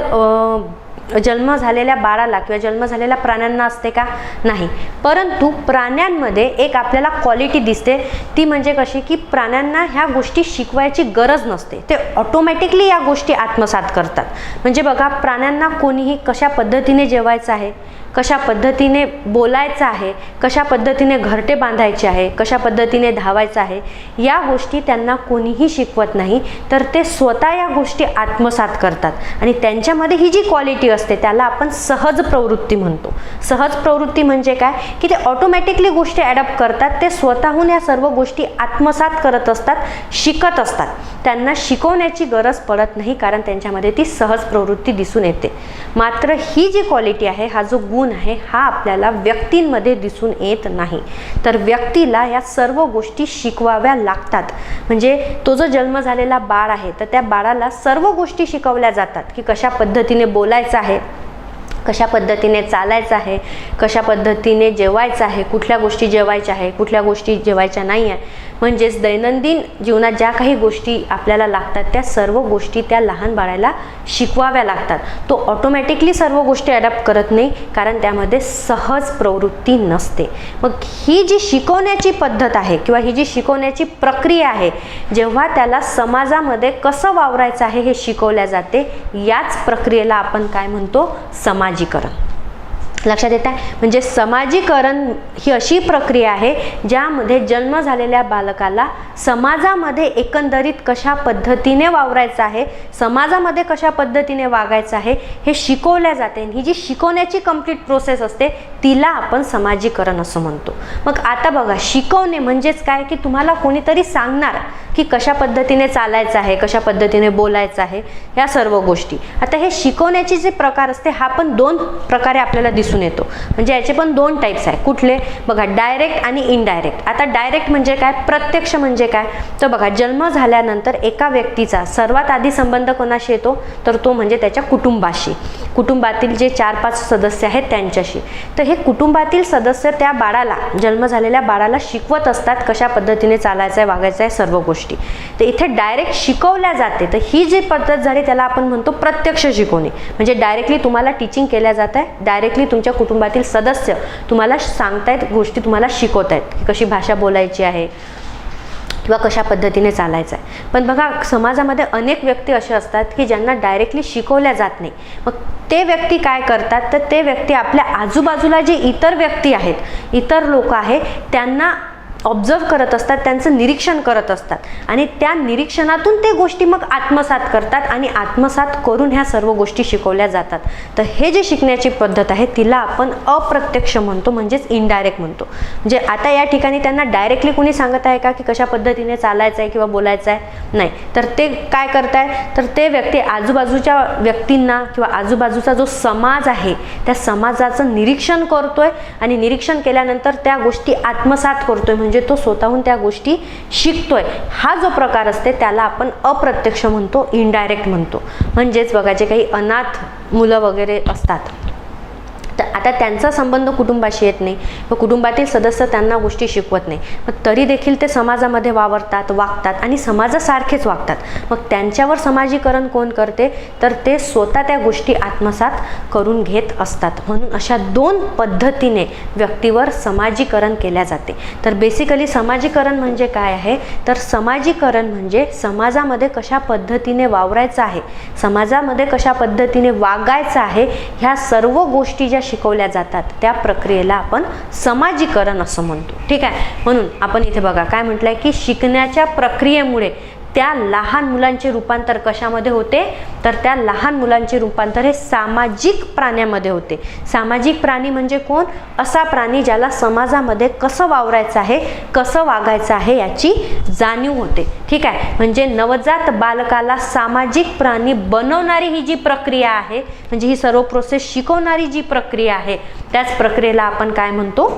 जन्म झालेल्या बाळाला किंवा जन्म झालेल्या प्राण्यांना असते का? नाही. परंतु प्राण्यांमध्ये एक आपल्याला क्वालिटी दिसते, ती म्हणजे कशी की प्राण्यांना ह्या गोष्टी शिकवायची गरज नसते, ते ऑटोमॅटिकली या गोष्टी आत्मसात करतात. म्हणजे बघा, प्राण्यांना कोणीही कशा पद्धतीने जेवायचं आहे, कशा पद्धतीने बोलायचं आहे, कशा पद्धतीने घरटे बांधायचे आहे, कशा पद्धतीने धावायचं आहे, या गोष्टी त्यांना कोणीही शिकवत नाही. तर ते स्वतः या गोष्टी आत्मसात करतात आणि त्यांच्यामध्ये ही जी क्वालिटी असते त्याला आपण सहज प्रवृत्ती म्हणतो. सहज प्रवृत्ती म्हणजे काय की ते ऑटोमॅटिकली गोष्टी ॲडॉप्ट करतात, ते स्वतःहून या सर्व गोष्टी आत्मसात करत असतात, शिकत असतात. त्यांना शिकवण्याची गरज पडत नाही कारण त्यांच्यामध्ये ती सहज प्रवृत्ती दिसून येते. मात्र ही जी क्वालिटी आहे, हा जो गुण आहे, हा आपल्याला व्यक्तींमध्ये दिसून येत नाही. तर व्यक्तीला या सर्व गोष्टी शिकवाव्या लागतात. म्हणजे तो जो जन्म झालेला बाळ आहे तर त्या बाळाला सर्व गोष्टी शिकवल्या जातात की कशा पद्धतीने बोलायचं आहे, कशा पद्धतीने चालायचं आहे, कशा पद्धतीने जेवायचं आहे, कुठल्या गोष्टी जेवायच्या आहे, कुठल्या गोष्टी जेवायच्या नाही आहे. म्हणजेच दैनंदिन जीवनात ज्या काही गोष्टी आपल्याला लागतात त्या सर्व गोष्टी त्या लहान बाळाला शिकवाव्या लागतात. तो ऑटोमॅटिकली सर्व गोष्टी ॲडॉप्ट करत नाही कारण त्यामध्ये सहज प्रवृत्ती नसते. मग ही जी शिकवण्याची पद्धत आहे किंवा ही जी शिकवण्याची प्रक्रिया आहे, जेव्हा त्याला समाजामध्ये कसं वावरायचं आहे हे शिकवल्या जाते, याच प्रक्रियेला आपण काय म्हणतो, समाजीकरण. लक्षात येत आहे. म्हणजे समाजीकरण ही अशी प्रक्रिया आहे ज्यामध्ये जन्म झालेल्या बालकाला समाजामध्ये एकंदरीत कशा पद्धतीने वावरायचं आहे, समाजामध्ये कशा पद्धतीने वागायचं आहे हे शिकवल्या जाते. ही जी शिकवण्याची कंप्लीट प्रोसेस असते तिला आपण समाजीकरण असं म्हणतो. मग आता बघा, शिकवणे म्हणजेच काय की तुम्हाला कोणीतरी सांगणार की कशा पद्धतीने चालायचं आहे, कशा पद्धतीने बोलायचं आहे, या सर्व गोष्टी. आता हे शिकवण्याचे जे प्रकार असते हा पण दोन प्रकारे आपल्याला दिसून येतो. म्हणजे याचे पण दोन टाईप्स आहे. कुठले बघा, डायरेक्ट आणि इनडायरेक्ट. आता डायरेक्ट म्हणजे काय, प्रत्यक्ष म्हणजे काय, तर बघा जन्म झाल्यानंतर एका व्यक्तीचा सर्वात आधी संबंध कोणाशी येतो तर तो म्हणजे त्याच्या कुटुंबाशी, कुटुंबातील जे 4-5 सदस्य आहेत त्यांच्याशी. तर हे कुटुंबातील सदस्य त्या बाळाला, जन्म झालेल्या बाळाला शिकवत असतात कशा पद्धतीने चालायचं आहे, वागायचं आहे, सर्व गोष्टी. तर इथे डायरेक्ट शिकवल्या जाते. तर ही जी पद्धत झाली त्याला आपण म्हणतो प्रत्यक्ष शिकवणे. म्हणजे डायरेक्टली तुम्हाला टीचिंग केल्या जात आहे, डायरेक्टली तुमच्या कुटुंबातील सदस्य तुम्हाला सांगतायत गोष्टी, तुम्हाला शिकवत आहेत की कशी भाषा बोलायची आहे किंवा कशा पद्धतीने चालायचं आहे. पण बघा, समाजामध्ये अनेक व्यक्ती असे असतात की ज्यांना डायरेक्टली शिकवल्या जात नाही. मग ते व्यक्ती काय करतात तर ते व्यक्ती आपल्या आजूबाजूला जे इतर व्यक्ती आहेत, इतर लोक आहेत, त्यांना ऑब्झर्व करत असतात, त्यांचं निरीक्षण करत असतात आणि त्या निरीक्षणातून ते गोष्टी मग आत्मसात करतात आणि आत्मसात करून ह्या सर्व गोष्टी शिकवल्या जातात. तर हे जे शिकण्याची पद्धत आहे तिला आपण अप्रत्यक्ष म्हणतो, म्हणजेच इनडायरेक्ट म्हणतो. म्हणजे आता या ठिकाणी त्यांना डायरेक्टली कोणी सांगत आहे का की कशा पद्धतीने चालायचं आहे किंवा बोलायचं आहे, नाही. तर ते काय करताय तर ते व्यक्ती आजूबाजूच्या व्यक्तींना किंवा आजूबाजूचा जो समाज आहे त्या समाजाचं निरीक्षण करतोय आणि निरीक्षण केल्यानंतर त्या गोष्टी आत्मसात करतोय. म्हणजे तो स्वतःहून त्या गोष्टी शिकतोय. हा जो प्रकार असते त्याला आपण अप्रत्यक्ष म्हणतो, इनडायरेक्ट म्हणतो. म्हणजेच बघा, जे काही अनाथ मुलं वगैरे असतात तर आता त्यांचा संबंध कुटुंबाशी येत नाही व कुटुंबातील सदस्य त्यांना गोष्टी शिकवत नाही, मग तरी देखील ते समाजामध्ये वावरतात, वागतात आणि समाजासारखेच वागतात. मग त्यांच्यावर समाजीकरण कोण करते तर ते स्वतः त्या गोष्टी आत्मसात करून घेत असतात. म्हणून अशा दोन पद्धतीने व्यक्तीवर समाजीकरण केल्या जाते. तर बेसिकली समाजीकरण म्हणजे काय आहे तर समाजीकरण म्हणजे समाजामध्ये कशा पद्धतीने वावरायचं आहे, समाजामध्ये कशा पद्धतीने वागायचं आहे, ह्या सर्व गोष्टी ज्या शिकवल्या जातात त्या प्रक्रियेला आपण समाजीकरण असं म्हणतो. ठीक आहे. म्हणून आपण इथे बघा काय म्हटलंय की शिकण्याच्या प्रक्रियेमुळे त्या लहान मुलांचे रूपांतर कशामध्ये होते तर त्या लहान मुलांचे रूपांतर हे सामाजिक प्राण्यामध्ये होते. सामाजिक प्राणी म्हणजे कोण, असा प्राणी ज्याला समाजामध्ये कसं वावरायचं आहे, कसं वागायचं आहे याची जाणीव होते. ठीक आहे. म्हणजे नवजात बालकाला सामाजिक प्राणी बनवणारी ही जी प्रक्रिया आहे, म्हणजे ही सर्व प्रोसेस शिकवणारी जी प्रक्रिया आहे त्याच प्रक्रियेला आपण काय म्हणतो,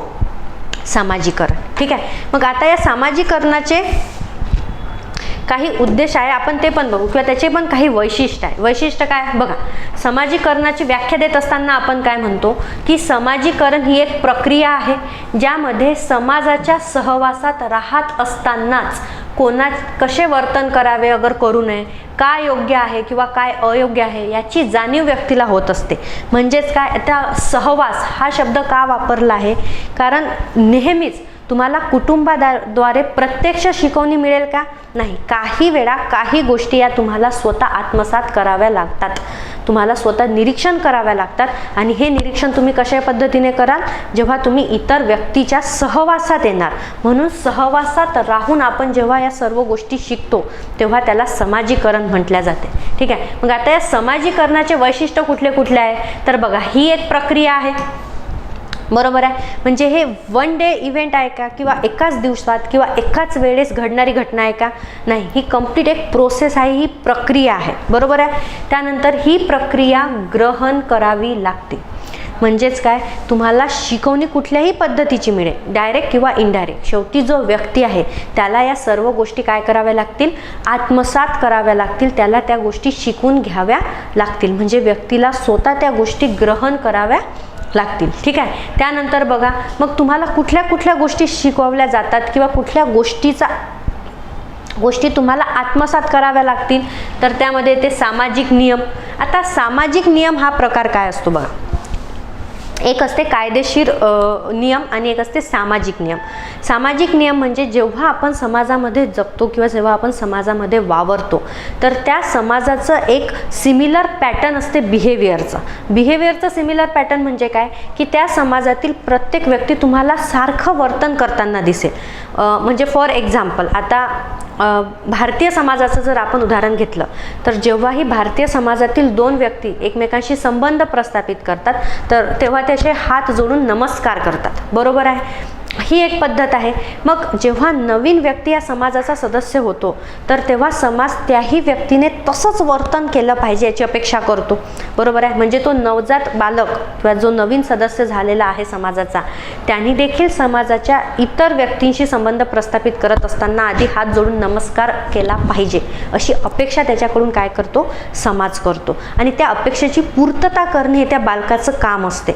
समाजीकरण. ठीक आहे. मग आता या सामाजीकरणाचे काही उद्देश आहे, आपण ते पण बघू किंवा त्याचे पण काही वैशिष्ट्य आहे. वैशिष्ट्य काय बघा, समाजीकरणाची व्याख्या देत असताना आपण काय म्हणतो की समाजीकरण ही एक प्रक्रिया आहे ज्यामध्ये समाजाच्या सहवासात राहत असतानाच कोणा कसे वर्तन करावे, अगर करू नये, काय योग्य आहे किंवा काय अयोग्य आहे याची जाणीव व्यक्तीला होत असते. म्हणजेच काय, आता सहवास हा शब्द का वापरला आहे कारण नेहमीच तुम्हाला कुटुंबाद्वारे प्रत्यक्ष शिकवणी मिळेल का, नाही. काही वेळा काही गोष्टी या तुम्हाला स्वतः आत्मसात कराव्या लागतात. तुम्हाला स्वतः निरीक्षण कराव्या लागतात. आणि हे निरीक्षण तुम्ही कशा पद्धतीने कराल, जेव्हा तुम्ही इतर व्यक्तीच्या सहवासात येणार. म्हणून सहवासात राहून आपण जेव्हा या सर्व गोष्टी शिकतो तेव्हा त्याला समाजीकरण म्हटल्या जाते. ठीक आहे. मग आता या समाजीकरणाचे वैशिष्ट्य कुठले कुठले आहे, तर बघा ही एक प्रक्रिया आहे, बरोबर आहे. म्हणजे हे वन डे इव्हेंट आहे का, किंवा एकाच दिवसात किंवा एकाच वेळेस घडणारी घटना आहे का, नाही. ही कंप्लीट एक प्रोसेस आहे, ही प्रक्रिया आहे, बरोबर आहे. त्यानंतर ही प्रक्रिया ग्रहण करावी लागते. म्हणजेच काय, तुम्हाला शिकवणी कुठल्याही पद्धतीची मिळेल, डायरेक्ट किंवा इनडायरेक्ट, शेवटी जो व्यक्ती आहे त्याला या सर्व गोष्टी काय कराव्या लागतील, आत्मसात कराव्या लागतील, त्याला त्या गोष्टी शिकून घ्याव्या लागतील. म्हणजे व्यक्तीला स्वतः त्या गोष्टी ग्रहण कराव्या लागतील. ठीक आहे. त्यानंतर बघा, मग तुम्हाला कुठल्या कुठल्या गोष्टी शिकवल्या जातात किंवा कुठल्या गोष्टी तुम्हाला आत्मसात कराव्या लागतील, तर त्यामध्ये येते सामाजिक नियम. आता सामाजिक नियम हा प्रकार काय असतो बघा, एक असते कायदेशीर नियम आणि एक असते सामाजिक नियम. सामाजिक नियम म्हणजे जेव्हा आपण समाजामध्ये जगतो किंवा जेव्हा आपण समाजामध्ये वावरतो तर त्या समाजाचं एक सिमिलर पॅटर्न असते बिहेवियरचं सिमिलर पॅटर्न म्हणजे काय, की त्या समाजातील प्रत्येक व्यक्ती तुम्हाला सारखं वर्तन करताना दिसेल. म्हणजे फॉर एक्झाम्पल, आता भारतीय समाजाचं जर आपण उदाहरण घेतलं तर जेव्हाही भारतीय समाजातील दोन व्यक्ती एकमेकांशी संबंध प्रस्थापित करतात तर तेव्हा त्याचे हात जोडून नमस्कार करतात, बरोबर आहे. ही एक पद्धत आहे. मग जेव्हा नवीन व्यक्ती या समाजाचा सदस्य होतो तर तेव्हा समाज त्याही व्यक्तीने तसंच वर्तन केलं पाहिजे याची अपेक्षा करतो, बरोबर आहे. म्हणजे तो नवजात बालक किंवा जो नवीन सदस्य झालेला आहे समाजाचा, त्यांनी देखील समाजाच्या इतर व्यक्तींशी संबंध प्रस्थापित करत असताना आधी हात जोडून नमस्कार केला पाहिजे अशी अपेक्षा त्याच्याकडून काय करतो, समाज करतो. आणि त्या अपेक्षेची पूर्तता करणे हे त्या बालकाचं काम असते.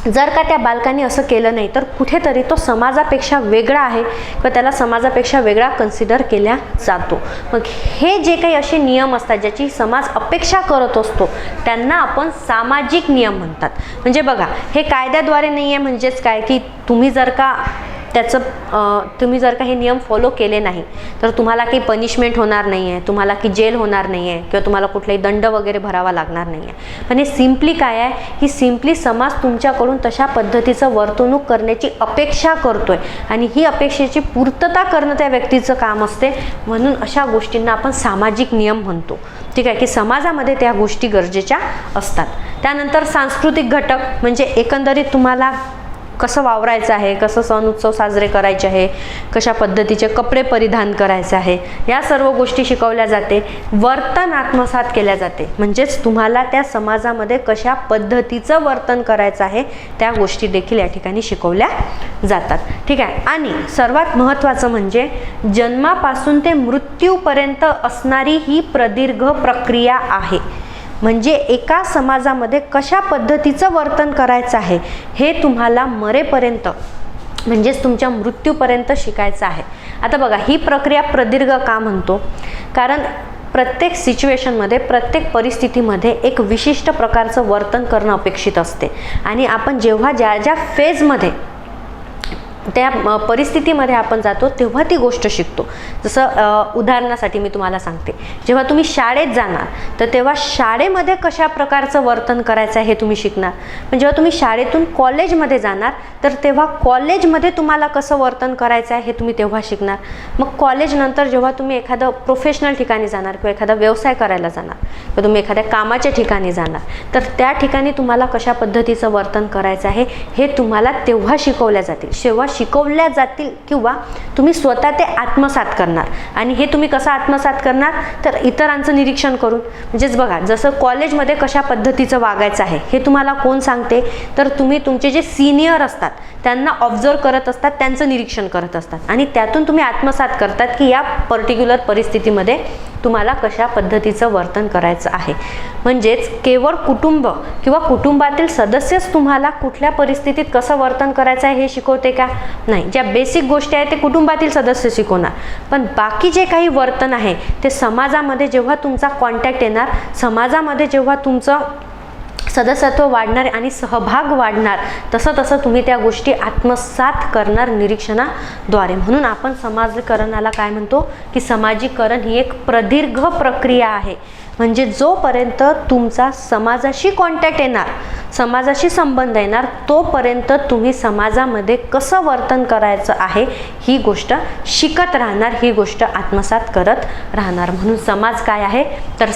जर का त्या बालकाने असं केलं नाही तर कुठेतरी तो समाजापेक्षा वेगळा आहे किंवा त्याला समाजापेक्षा वेगळा कन्सिडर केला जातो. मग हे जे काही असे नियम असतात ज्याची समाज अपेक्षा करत असतो त्यांना आपण सामाजिक नियम म्हणतात. म्हणजे बघा, हे कायद्याद्वारे नाही आहे. म्हणजेच काय, की तुम्ही जर का हे नियम फॉलो केले नाही तर तुम्हाला काही पनिशमेंट होणार नाही आहे, तुम्हाला की जेल होणार नाही आहे किंवा तुम्हाला कुठलाही दंड वगैरे भरावा लागणार नाही आहे. पण हे सिम्पली काय आहे, की सिम्पली समाज तुमच्याकडून तशा पद्धतीचं वर्तणूक करण्याची अपेक्षा करतोय आणि ही अपेक्षेची पूर्तता करणं त्या व्यक्तीचं काम असते. म्हणून अशा गोष्टींना आपण सामाजिक नियम म्हणतो. ठीक आहे, की समाजामध्ये त्या गोष्टी गरजेच्या असतात. त्यानंतर सांस्कृतिक घटक म्हणजे एकंदरीत तुम्हाला कसं वावरायचं आहे, कसं सण उत्सव साजरे करायचे आहे, कशा पद्धतीचे कपडे परिधान करायचे आहे, या सर्व गोष्टी शिकवल्या जाते. वर्तन आत्मसात केल्या जाते. म्हणजेच तुम्हाला त्या समाजामध्ये कशा पद्धतीचं वर्तन करायचं आहे त्या गोष्टी देखील या ठिकाणी शिकवल्या जातात. ठीक आहे. आणि सर्वात महत्त्वाचं म्हणजे जन्मापासून ते मृत्यूपर्यंत असणारी ही प्रदीर्घ प्रक्रिया आहे. म्हणजे एका समाजामध्ये कशा पद्धतीचं वर्तन करायचं आहे हे तुम्हाला मरेपर्यंत म्हणजेच तुमच्या मृत्यूपर्यंत शिकायचं आहे. आता बघा, ही प्रक्रिया प्रदीर्घ का म्हणतो, कारण प्रत्येक सिच्युएशनमध्ये, प्रत्येक परिस्थितीमध्ये एक विशिष्ट प्रकारचं वर्तन करणं अपेक्षित असते. आणि आपण जेव्हा ज्या फेजमध्ये त्या परिस्थितीमध्ये आपण जातो तेव्हा ती गोष्ट शिकतो. जसं उदाहरणासाठी मी तुम्हाला सांगते, जेव्हा तुम्ही शाळेत जाणार तर तेव्हा शाळेमध्ये कशा प्रकारचं वर्तन करायचं आहे हे तुम्ही शिकणार. पण जेव्हा तुम्ही शाळेतून कॉलेजमध्ये जाणार तर तेव्हा कॉलेजमध्ये तुम्हाला कसं वर्तन करायचं आहे हे तुम्ही तेव्हा शिकणार. मग कॉलेजनंतर जेव्हा तुम्ही एखादं प्रोफेशनल ठिकाणी जाणार किंवा एखादा व्यवसाय करायला जाणार किंवा तुम्ही एखाद्या कामाच्या ठिकाणी जाणार तर त्या ठिकाणी तुम्हाला कशा पद्धतीचं वर्तन करायचं आहे हे तुम्हाला तेव्हा शिकवल्या जातील किंवा तुम्ही स्वतः ते आत्मसात करणार. आणि हे तुम्ही कसं आत्मसात करणार, तर इतरांचं निरीक्षण करून. म्हणजेच बघा, जसं कॉलेजमध्ये कशा पद्धतीचं वागायचं आहे हे तुम्हाला कोण सांगते, तर तुम्ही तुमचे जे सिनियर असतात त्यांना ऑब्झर्व करत असतात, त्यांचं निरीक्षण करत असतात आणि त्यातून तुम्ही आत्मसात करतात की या पर्टिक्युलर परिस्थितीमध्ये तुम्हाला कशा पद्धतीचं वर्तन करायचं आहे. म्हणजेच केवळ कुटुंब किंवा कुटुंबातील सदस्यच तुम्हाला कुठल्या परिस्थितीत कसं वर्तन करायचं आहे हे शिकवते का, नाही. ज्या बेसिक गोष्टी आहेत ते कुटुंबातील सदस्य शिकवणार, पण बाकी जे काही वर्तन आहे ते समाजामध्ये जेव्हा तुमचा कॉन्टॅक्ट येणार, समाजामध्ये जेव्हा तुमचं सदस्यत्व वाढणार आणि सहभाग वाढणार, तसं तुम्ही त्या गोष्टी आत्मसात करणार निरीक्षणाद्वारे. म्हणून आपण समाजीकरणाला काय म्हणतो, की समाजीकरण ही एक प्रदीर्घ प्रक्रिया आहे. म्हणजे जोपर्यंत तुमचा समाजाशी कॉन्टॅक्ट येणार, समाजाशी संबंध येणार, तोपर्यंत तुम्ही समाजामध्ये कसं वर्तन करायचं आहे ही गोष्ट शिकत राहणार, ही गोष्ट आत्मसात करत राहणार. म्हणून समाज काय आहे तर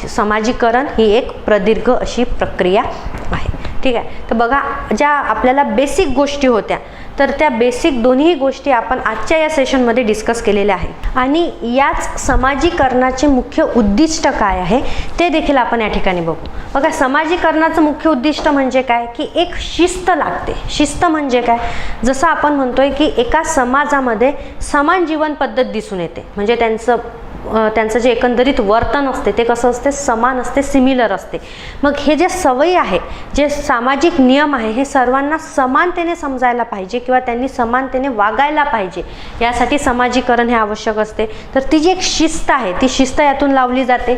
समाजीकरण ही एक प्रदीर्घ अशी प्रक्रिया आहे. ठीक आहे. तर बघा, ज्या आपल्याला बेसिक गोष्टी होत्या तर त्या बेसिक दोन्ही गोष्टी आपण आजच्या या सेशनमध्ये डिस्कस केलेल्या आहेत. आणि याच समाजीकरणाचे मुख्य उद्दिष्ट काय आहे ते देखील आपण या ठिकाणी बघू. बघा, समाजीकरणाचं मुख्य उद्दिष्ट म्हणजे काय की एक शिस्त लागते. शिस्त म्हणजे काय, जसं आपण म्हणतोय की एका समाजामध्ये समान जीवन पद्धत दिसून येते. म्हणजे त्यांचं जे एकंदरीत वर्तन असते ते कसं असते, समान असते, सिमिलर असते. मग हे जे सवयी आहे, जे सामाजिक नियम आहे, हे सर्वांना समानतेने समजायला पाहिजे किंवा त्यांनी समानतेने वागायला पाहिजे. यासाठी समाजीकरण हे आवश्यक असते. तर ती जी एक शिस्त आहे ती शिस्त यातून लावली जाते.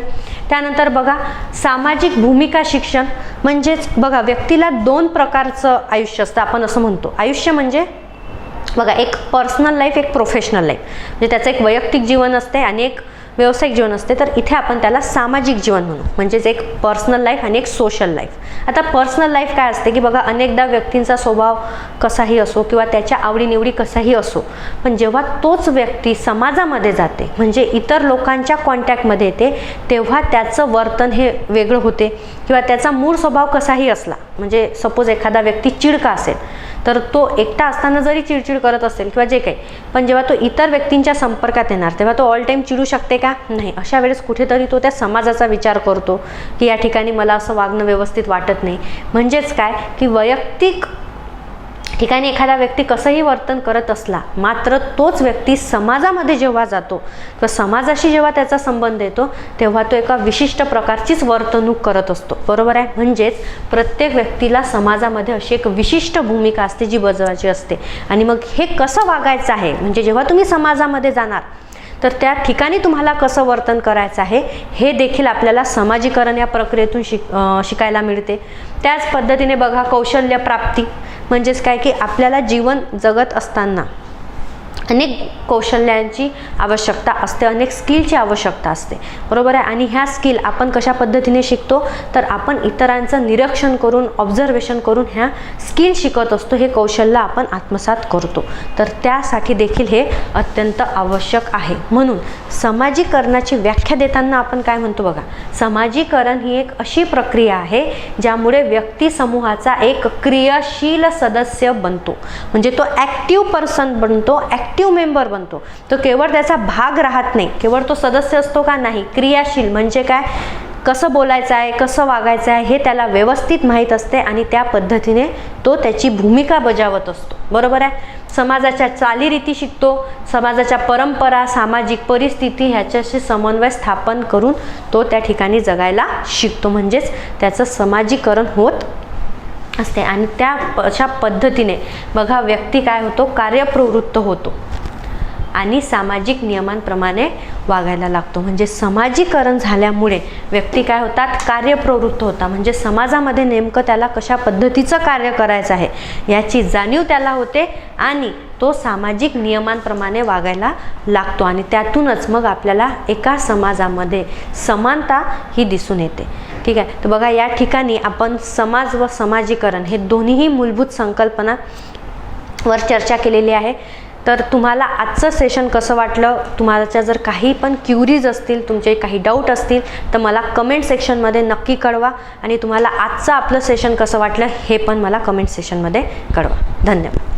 त्यानंतर बघा, सामाजिक भूमिका शिक्षण म्हणजेच बघा, व्यक्तीला 2 प्रकारचं आयुष्य असतं. आपण असं म्हणतो आयुष्य म्हणजे बघा, एक पर्सनल लाईफ, एक प्रोफेशनल लाईफ. म्हणजे त्याचं एक वैयक्तिक जीवन असते आणि एक व्यावसायिक जीवन असते. तर इथे आपण त्याला सामाजिक जीवन म्हणू. म्हणजेच एक पर्सनल लाईफ आणि एक सोशल लाईफ. आता पर्सनल लाईफ काय असते की बघा, अनेकदा व्यक्तींचा स्वभाव कसाही असो किंवा त्याच्या आवडीनिवडी कसाही असो, पण जेव्हा तोच व्यक्ती समाजामध्ये जाते, म्हणजे इतर लोकांच्या कॉन्टॅक्टमध्ये येते, तेव्हा त्याचं वर्तन हे वेगळं होते. किंवा त्याचा मूळ स्वभाव कसाही असला, म्हणजे सपोज एखादा व्यक्ती चिडका असेल तर तो एकटा असताना जरी चिडचिड करत असेल किंवा जे काही, पण जेव्हा तो इतर व्यक्तींच्या संपर्कात येणार तेव्हा तो ऑल टाईम चिडू शकते का? नाही. अशा वेळेस कुठेतरी तो त्या समाजाचा विचार करतो की या ठिकाणी मला असं वागणं व्यवस्थित वाटत नाही. म्हणजेच काय की वैयक्तिक ठिकाणी एखादा व्यक्ती कसंही वर्तन करत असला, मात्र तोच व्यक्ती समाजामध्ये जेव्हा जातो किंवा समाजाशी जेव्हा त्याचा संबंध येतो तेव्हा तो एका विशिष्ट प्रकारचीच वर्तणूक करत असतो. बरोबर आहे. म्हणजेच प्रत्येक व्यक्तीला समाजामध्ये अशी एक विशिष्ट भूमिका असते जी बजावायची असते. आणि मग हे कसं वागायचं आहे, म्हणजे जेव्हा तुम्ही समाजामध्ये जाणार तर त्या ठिकाणी तुम्हाला कसं वर्तन करायचं आहे हे देखील आपल्याला समाजीकरण या प्रक्रियेतून शिकायला मिळते. त्याच पद्धतीने बघा, कौशल्य प्राप्ती म्हणजेच काय की आपल्याला जीवन जगत असताना अनेक कौशल्यांची आवश्यकता असते, अनेक स्किलची आवश्यकता असते. बरोबर आहे. आणि ह्या स्किल आपण कशा पद्धतीने शिकतो तर आपण इतरांचं निरीक्षण करून, ऑब्झर्वेशन करून ह्या स्किल शिकत असतो. हे कौशल्य आपण आत्मसात करतो. तर त्यासाठी देखील हे अत्यंत आवश्यक आहे. म्हणून समाजीकरणाची व्याख्या देताना आपण काय म्हणतो बघा, समाजीकरण ही एक अशी प्रक्रिया आहे ज्यामुळे व्यक्ती समूहाचा एक क्रियाशील सदस्य बनतो. म्हणजे तो ॲक्टिव्ह पर्सन बनतो, ॲक्टिव्ह मेंबर बनतो. तो केवळ त्याचा भाग राहत नाही, केवळ तो सदस्य असतो का? नाही. क्रियाशील म्हणजे काय, कसं बोलायचं आहे, कसं वागायचं आहे हे त्याला व्यवस्थित माहीत असते आणि त्या पद्धतीने तो त्याची भूमिका बजावत असतो. बरोबर आहे. समाजाच्या चालीरीती शिकतो, समाजाच्या परंपरा, सामाजिक परिस्थिती ह्याच्याशी समन्वय स्थापन करून तो त्या ठिकाणी जगायला शिकतो. म्हणजेच त्याचं समाजीकरण होत असते. आणि त्या अशा पद्धतीने बघा, व्यक्ती काय होतो, कार्यप्रवृत्त होतो आणि सामाजिक नियमांप्रमाणे वागायला लागतो. म्हणजे समाजीकरण झाल्यामुळे व्यक्ती काय होतात, कार्यप्रवृत्त होता. म्हणजे समाजामध्ये नेमकं त्याला कशा पद्धतीचं कार्य करायचं आहे याची जाणीव त्याला होते आणि तो सामाजिक नियमांप्रमाणे वागायला लागतो. आणि त्यातूनच मग आपल्याला एका समाजामध्ये समानता ही दिसून येते. ठीक आहे. तर बघा, या ठिकाणी आपण समाज व समाजीकरण हे दोन्हीही मूलभूत संकल्पनावर चर्चा केलेली आहे. तर तुम्हाला आजचं सेशन कसं वाटलं, तुम्हाला जर काही पण क्युरीज असतील, तुमचे काही डाऊट असतील तर मला कमेंट सेक्शनमध्ये नक्की कळवा. आणि तुम्हाला आजचं आपलं सेशन कसं वाटलं हे पण मला कमेंट सेक्शनमध्ये कळवा. धन्यवाद.